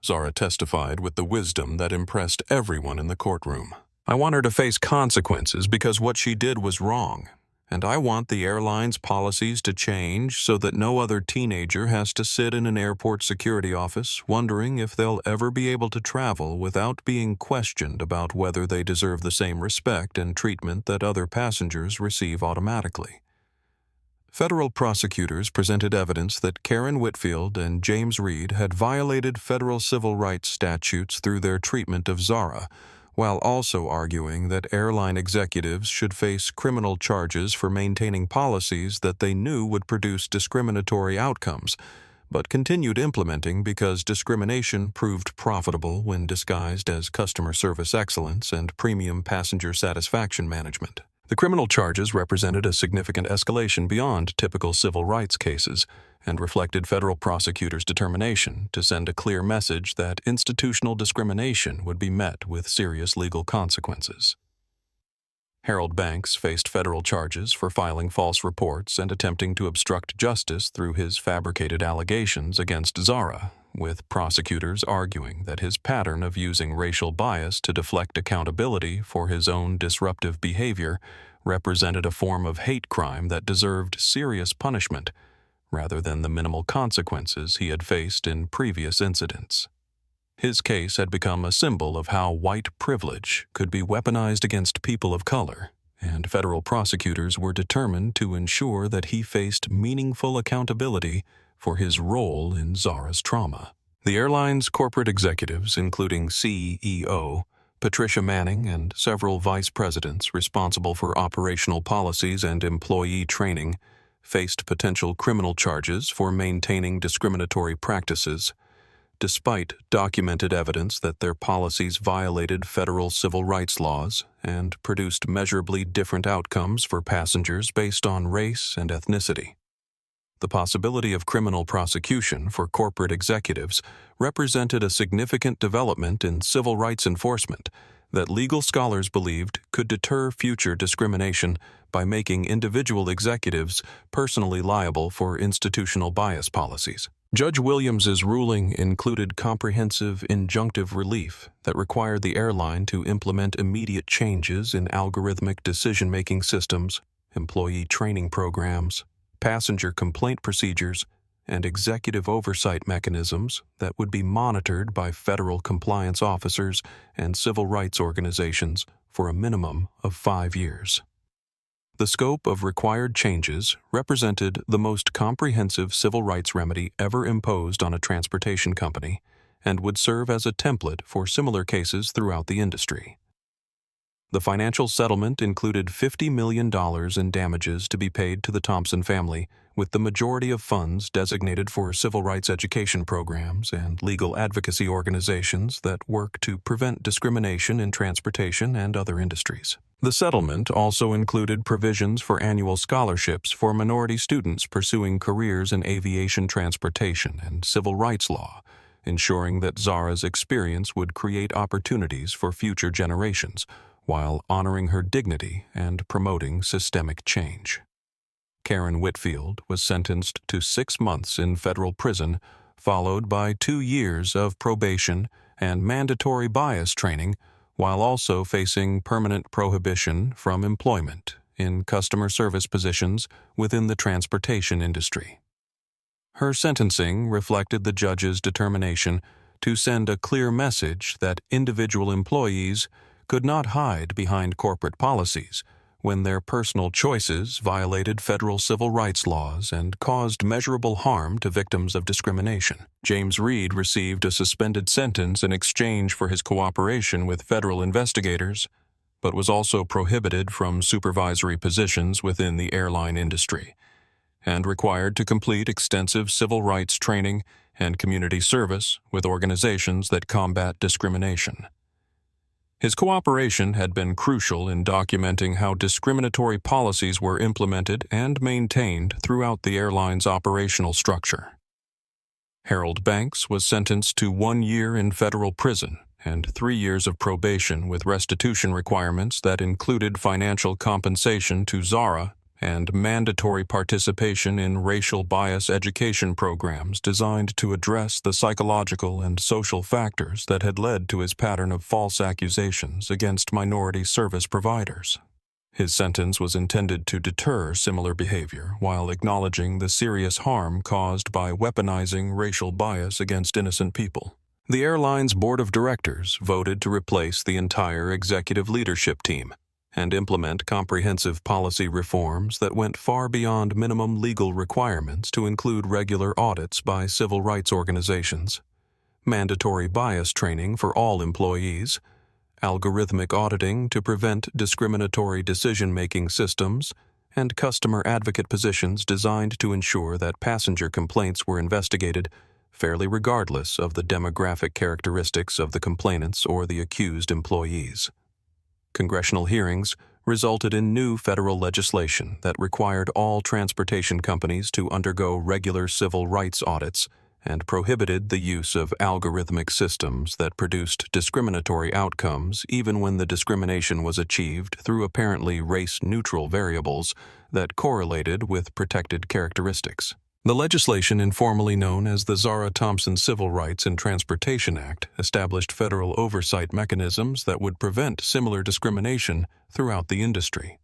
Zara testified with the wisdom that impressed everyone in the courtroom. "I want her to face consequences because what she did was wrong, and I want the airline's policies to change so that no other teenager has to sit in an airport security office wondering if they'll ever be able to travel without being questioned about whether they deserve the same respect and treatment that other passengers receive automatically." Federal prosecutors presented evidence that Karen Whitfield and James Reed had violated federal civil rights statutes through their treatment of Zara, while also arguing that airline executives should face criminal charges for maintaining policies that they knew would produce discriminatory outcomes, but continued implementing because discrimination proved profitable when disguised as customer service excellence and premium passenger satisfaction management. The criminal charges represented a significant escalation beyond typical civil rights cases and reflected federal prosecutors' determination to send a clear message that institutional discrimination would be met with serious legal consequences. Harold Banks faced federal charges for filing false reports and attempting to obstruct justice through his fabricated allegations against Zara, with prosecutors arguing that his pattern of using racial bias to deflect accountability for his own disruptive behavior represented a form of hate crime that deserved serious punishment, rather than the minimal consequences he had faced in previous incidents. His case had become a symbol of how white privilege could be weaponized against people of color, and federal prosecutors were determined to ensure that he faced meaningful accountability for his role in Zara's trauma. The airline's corporate executives, including CEO Patricia Manning and several vice presidents responsible for operational policies and employee training, faced potential criminal charges for maintaining discriminatory practices, despite documented evidence that their policies violated federal civil rights laws and produced measurably different outcomes for passengers based on race and ethnicity. The possibility of criminal prosecution for corporate executives represented a significant development in civil rights enforcement that legal scholars believed could deter future discrimination by making individual executives personally liable for institutional bias policies. Judge Williams's ruling included comprehensive injunctive relief that required the airline to implement immediate changes in algorithmic decision-making systems, employee training programs, passenger complaint procedures, and executive oversight mechanisms that would be monitored by federal compliance officers and civil rights organizations for a minimum of 5 years. The scope of required changes represented the most comprehensive civil rights remedy ever imposed on a transportation company and would serve as a template for similar cases throughout the industry. The financial settlement included $50 million in damages to be paid to the Thompson family, with the majority of funds designated for civil rights education programs and legal advocacy organizations that work to prevent discrimination in transportation and other industries. The settlement also included provisions for annual scholarships for minority students pursuing careers in aviation transportation and civil rights law, ensuring that Zara's experience would create opportunities for future generations, while honoring her dignity and promoting systemic change. Karen Whitfield was sentenced to 6 months in federal prison, followed by 2 years of probation and mandatory bias training, while also facing permanent prohibition from employment in customer service positions within the transportation industry. Her sentencing reflected the judge's determination to send a clear message that individual employees could not hide behind corporate policies when their personal choices violated federal civil rights laws and caused measurable harm to victims of discrimination. James Reed received a suspended sentence in exchange for his cooperation with federal investigators, but was also prohibited from supervisory positions within the airline industry and required to complete extensive civil rights training and community service with organizations that combat discrimination. His cooperation had been crucial in documenting how discriminatory policies were implemented and maintained throughout the airline's operational structure. Harold Banks was sentenced to 1 year in federal prison and 3 years of probation with restitution requirements that included financial compensation to Zara and mandatory participation in racial bias education programs designed to address the psychological and social factors that had led to his pattern of false accusations against minority service providers. His sentence was intended to deter similar behavior while acknowledging the serious harm caused by weaponizing racial bias against innocent people. The airline's board of directors voted to replace the entire executive leadership team and implement comprehensive policy reforms that went far beyond minimum legal requirements to include regular audits by civil rights organizations, mandatory bias training for all employees, algorithmic auditing to prevent discriminatory decision-making systems, and customer advocate positions designed to ensure that passenger complaints were investigated fairly regardless of the demographic characteristics of the complainants or the accused employees. Congressional hearings resulted in new federal legislation that required all transportation companies to undergo regular civil rights audits and prohibited the use of algorithmic systems that produced discriminatory outcomes even when the discrimination was achieved through apparently race-neutral variables that correlated with protected characteristics. The legislation, informally known as the Zara Thompson Civil Rights in Transportation Act, established federal oversight mechanisms that would prevent similar discrimination throughout the industry.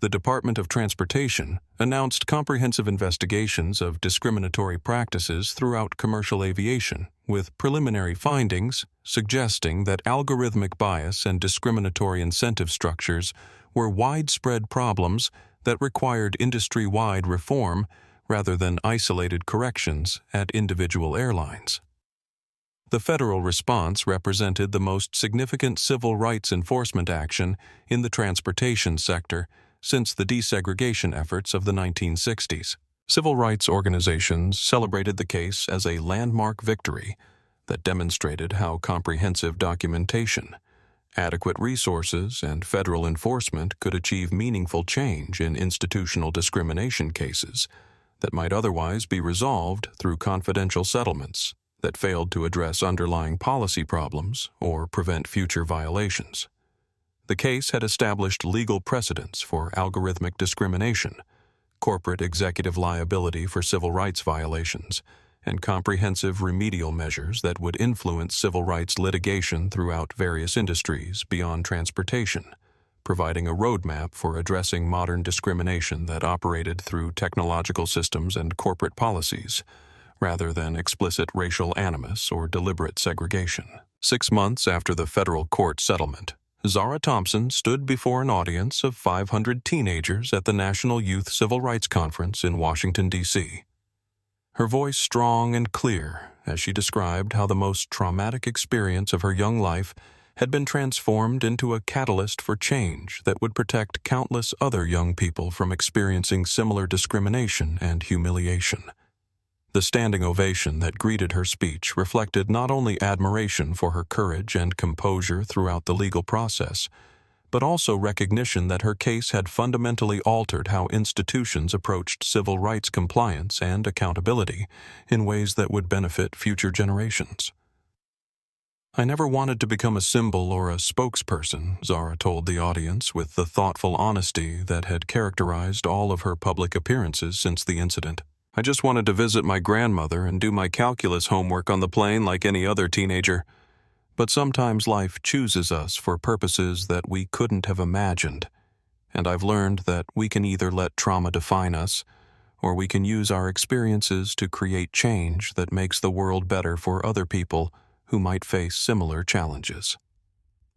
The Department of Transportation announced comprehensive investigations of discriminatory practices throughout commercial aviation, with preliminary findings suggesting that algorithmic bias and discriminatory incentive structures were widespread problems that required industry-wide reform rather than isolated corrections at individual airlines. The federal response represented the most significant civil rights enforcement action in the transportation sector since the desegregation efforts of the 1960s. Civil rights organizations celebrated the case as a landmark victory that demonstrated how comprehensive documentation, adequate resources, and federal enforcement could achieve meaningful change in institutional discrimination cases that might otherwise be resolved through confidential settlements that failed to address underlying policy problems or prevent future violations. The case had established legal precedents for algorithmic discrimination, corporate executive liability for civil rights violations, and comprehensive remedial measures that would influence civil rights litigation throughout various industries beyond transportation, providing a roadmap for addressing modern discrimination that operated through technological systems and corporate policies, rather than explicit racial animus or deliberate segregation. 6 months after the federal court settlement, Zara Thompson stood before an audience of 500 teenagers at the National Youth Civil Rights Conference in Washington, D.C. Her voice strong and clear as she described how the most traumatic experience of her young life had been transformed into a catalyst for change that would protect countless other young people from experiencing similar discrimination and humiliation. The standing ovation that greeted her speech reflected not only admiration for her courage and composure throughout the legal process, but also recognition that her case had fundamentally altered how institutions approached civil rights compliance and accountability in ways that would benefit future generations. "I never wanted to become a symbol or a spokesperson," Zara told the audience with the thoughtful honesty that had characterized all of her public appearances since the incident. "I just wanted to visit my grandmother and do my calculus homework on the plane like any other teenager. But sometimes life chooses us for purposes that we couldn't have imagined, and I've learned that we can either let trauma define us, or we can use our experiences to create change that makes the world better for other people who might face similar challenges."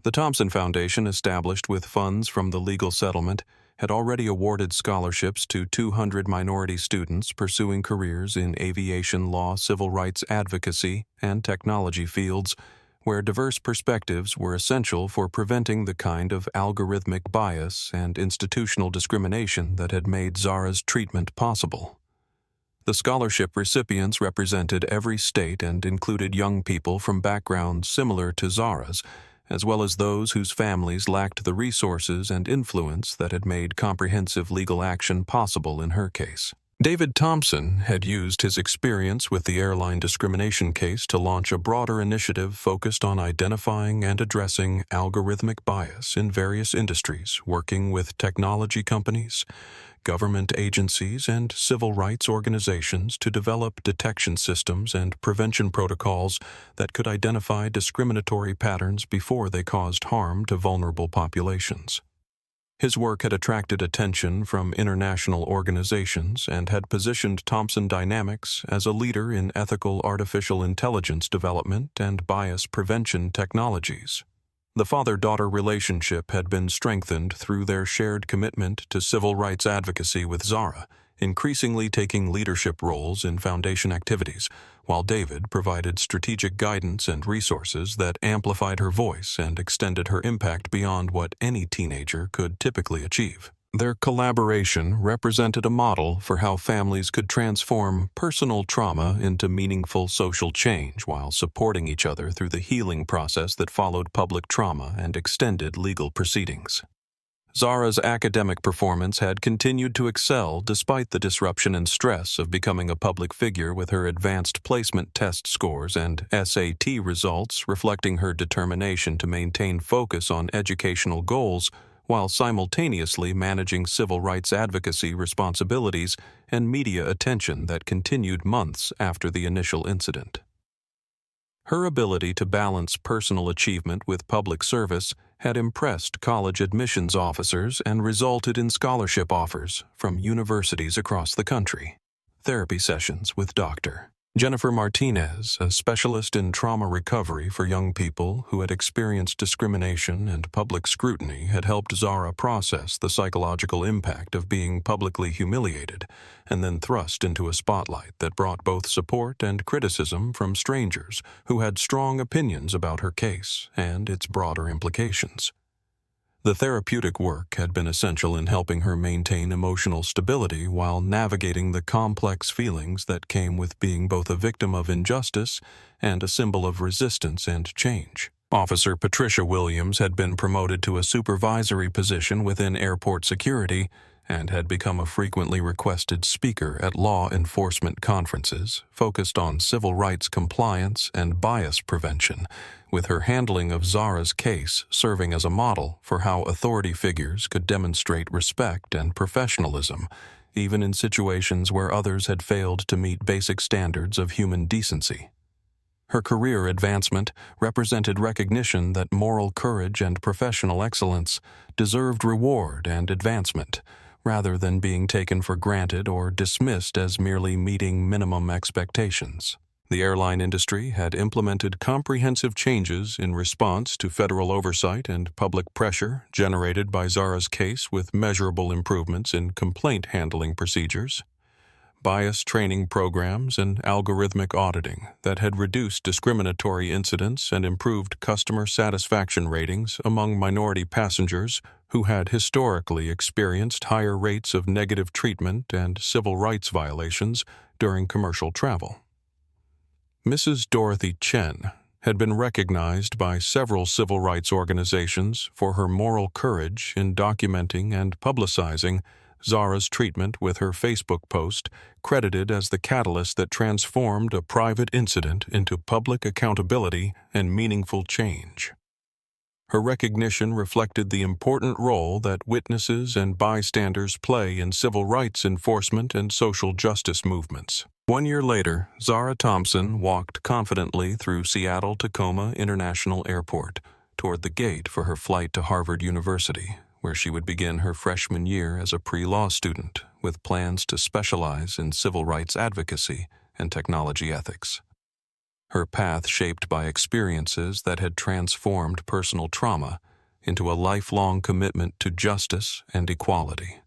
The Thompson Foundation, established with funds from the legal settlement, had already awarded scholarships to 200 minority students pursuing careers in aviation law, civil rights advocacy, and technology fields, where diverse perspectives were essential for preventing the kind of algorithmic bias and institutional discrimination that had made Zara's treatment possible. The scholarship recipients represented every state and included young people from backgrounds similar to Zara's, as well as those whose families lacked the resources and influence that had made comprehensive legal action possible in her case. David Thompson had used his experience with the airline discrimination case to launch a broader initiative focused on identifying and addressing algorithmic bias in various industries, working with technology companies, government agencies, and civil rights organizations to develop detection systems and prevention protocols that could identify discriminatory patterns before they caused harm to vulnerable populations. His work had attracted attention from international organizations and had positioned Thompson Dynamics as a leader in ethical artificial intelligence development and bias prevention technologies. The father-daughter relationship had been strengthened through their shared commitment to civil rights advocacy with Zara, increasingly taking leadership roles in foundation activities, while David provided strategic guidance and resources that amplified her voice and extended her impact beyond what any teenager could typically achieve. Their collaboration represented a model for how families could transform personal trauma into meaningful social change while supporting each other through the healing process that followed public trauma and extended legal proceedings. Zara's academic performance had continued to excel despite the disruption and stress of becoming a public figure, with her advanced placement test scores and SAT results reflecting her determination to maintain focus on educational goals while simultaneously managing civil rights advocacy responsibilities and media attention that continued months after the initial incident. Her ability to balance personal achievement with public service had impressed college admissions officers and resulted in scholarship offers from universities across the country. Therapy sessions with Dr. Jennifer Martinez, a specialist in trauma recovery for young people who had experienced discrimination and public scrutiny, had helped Zara process the psychological impact of being publicly humiliated and then thrust into a spotlight that brought both support and criticism from strangers who had strong opinions about her case and its broader implications. The therapeutic work had been essential in helping her maintain emotional stability while navigating the complex feelings that came with being both a victim of injustice and a symbol of resistance and change. Officer Patricia Williams had been promoted to a supervisory position within airport security and had become a frequently requested speaker at law enforcement conferences focused on civil rights compliance and bias prevention, with her handling of Zara's case serving as a model for how authority figures could demonstrate respect and professionalism, even in situations where others had failed to meet basic standards of human decency. Her career advancement represented recognition that moral courage and professional excellence deserved reward and advancement, rather than being taken for granted or dismissed as merely meeting minimum expectations. The airline industry had implemented comprehensive changes in response to federal oversight and public pressure generated by Zara's case, with measurable improvements in complaint handling procedures, bias training programs, and algorithmic auditing that had reduced discriminatory incidents and improved customer satisfaction ratings among minority passengers who had historically experienced higher rates of negative treatment and civil rights violations during commercial travel. Mrs. Dorothy Chen had been recognized by several civil rights organizations for her moral courage in documenting and publicizing Zara's treatment, with her Facebook post credited as the catalyst that transformed a private incident into public accountability and meaningful change. Her recognition reflected the important role that witnesses and bystanders play in civil rights enforcement and social justice movements. 1 year later, Zara Thompson walked confidently through Seattle-Tacoma International Airport toward the gate for her flight to Harvard University, where she would begin her freshman year as a pre-law student with plans to specialize in civil rights advocacy and technology ethics. Her path shaped by experiences that had transformed personal trauma into a lifelong commitment to justice and equality.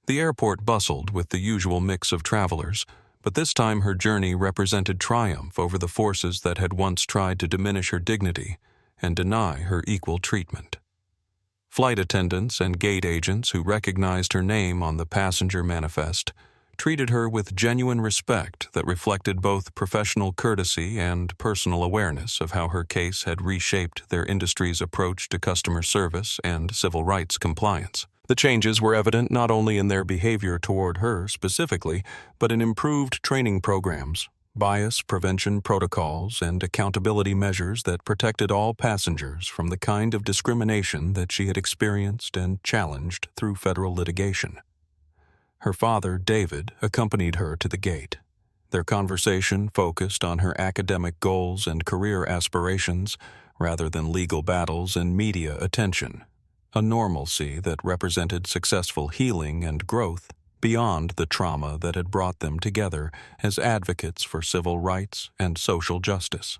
The airport bustled with the usual mix of travelers, but this time her journey represented triumph over the forces that had once tried to diminish her dignity and deny her equal treatment. Flight attendants and gate agents who recognized her name on the passenger manifest treated her with genuine respect that reflected both professional courtesy and personal awareness of how her case had reshaped their industry's approach to customer service and civil rights compliance. The changes were evident not only in their behavior toward her specifically, but in improved training programs, bias prevention protocols, and accountability measures that protected all passengers from the kind of discrimination that she had experienced and challenged through federal litigation. Her father, David, accompanied her to the gate. Their conversation focused on her academic goals and career aspirations rather than legal battles and media attention, a normalcy that represented successful healing and growth beyond the trauma that had brought them together as advocates for civil rights and social justice.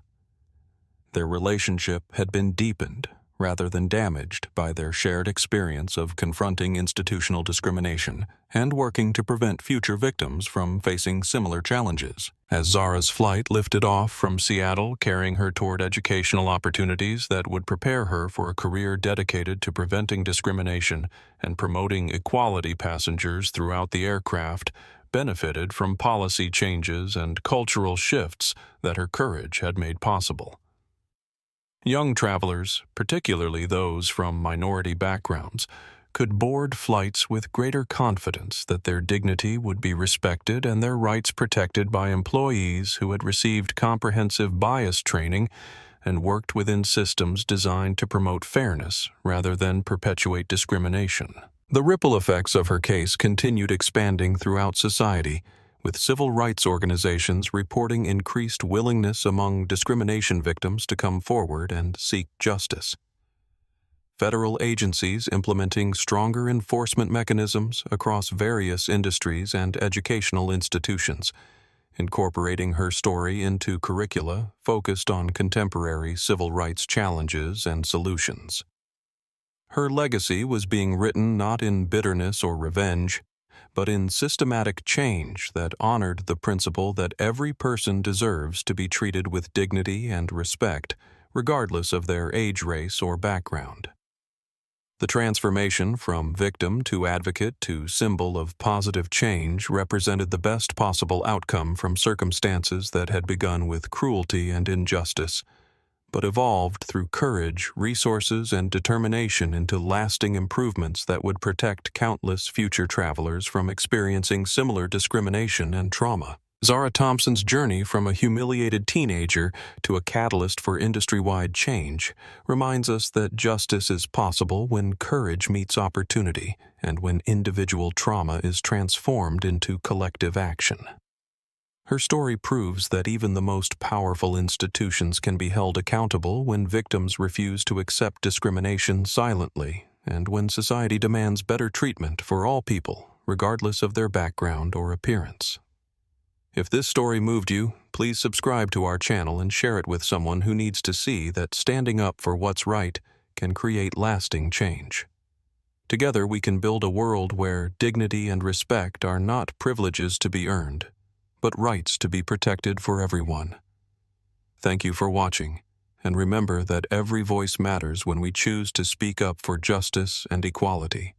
Their relationship had been deepened rather than damaged by their shared experience of confronting institutional discrimination and working to prevent future victims from facing similar challenges. As Zara's flight lifted off from Seattle, carrying her toward educational opportunities that would prepare her for a career dedicated to preventing discrimination and promoting equality, passengers throughout the aircraft benefited from policy changes and cultural shifts that her courage had made possible. Young travelers, particularly those from minority backgrounds, could board flights with greater confidence that their dignity would be respected and their rights protected by employees who had received comprehensive bias training and worked within systems designed to promote fairness rather than perpetuate discrimination. The ripple effects of her case continued expanding throughout society, with civil rights organizations reporting increased willingness among discrimination victims to come forward and seek justice. Federal agencies implementing stronger enforcement mechanisms across various industries and educational institutions, incorporating her story into curricula focused on contemporary civil rights challenges and solutions. Her legacy was being written not in bitterness or revenge, but in systematic change that honored the principle that every person deserves to be treated with dignity and respect, regardless of their age, race, or background. The transformation from victim to advocate to symbol of positive change represented the best possible outcome from circumstances that had begun with cruelty and injustice, but evolved through courage, resources, and determination into lasting improvements that would protect countless future travelers from experiencing similar discrimination and trauma. Zara Thompson's journey from a humiliated teenager to a catalyst for industry-wide change reminds us that justice is possible when courage meets opportunity and when individual trauma is transformed into collective action. Her story proves that even the most powerful institutions can be held accountable when victims refuse to accept discrimination silently and when society demands better treatment for all people, regardless of their background or appearance. If this story moved you, please subscribe to our channel and share it with someone who needs to see that standing up for what's right can create lasting change. Together we can build a world where dignity and respect are not privileges to be earned, but rights to be protected for everyone. Thank you for watching, and remember that every voice matters when we choose to speak up for justice and equality.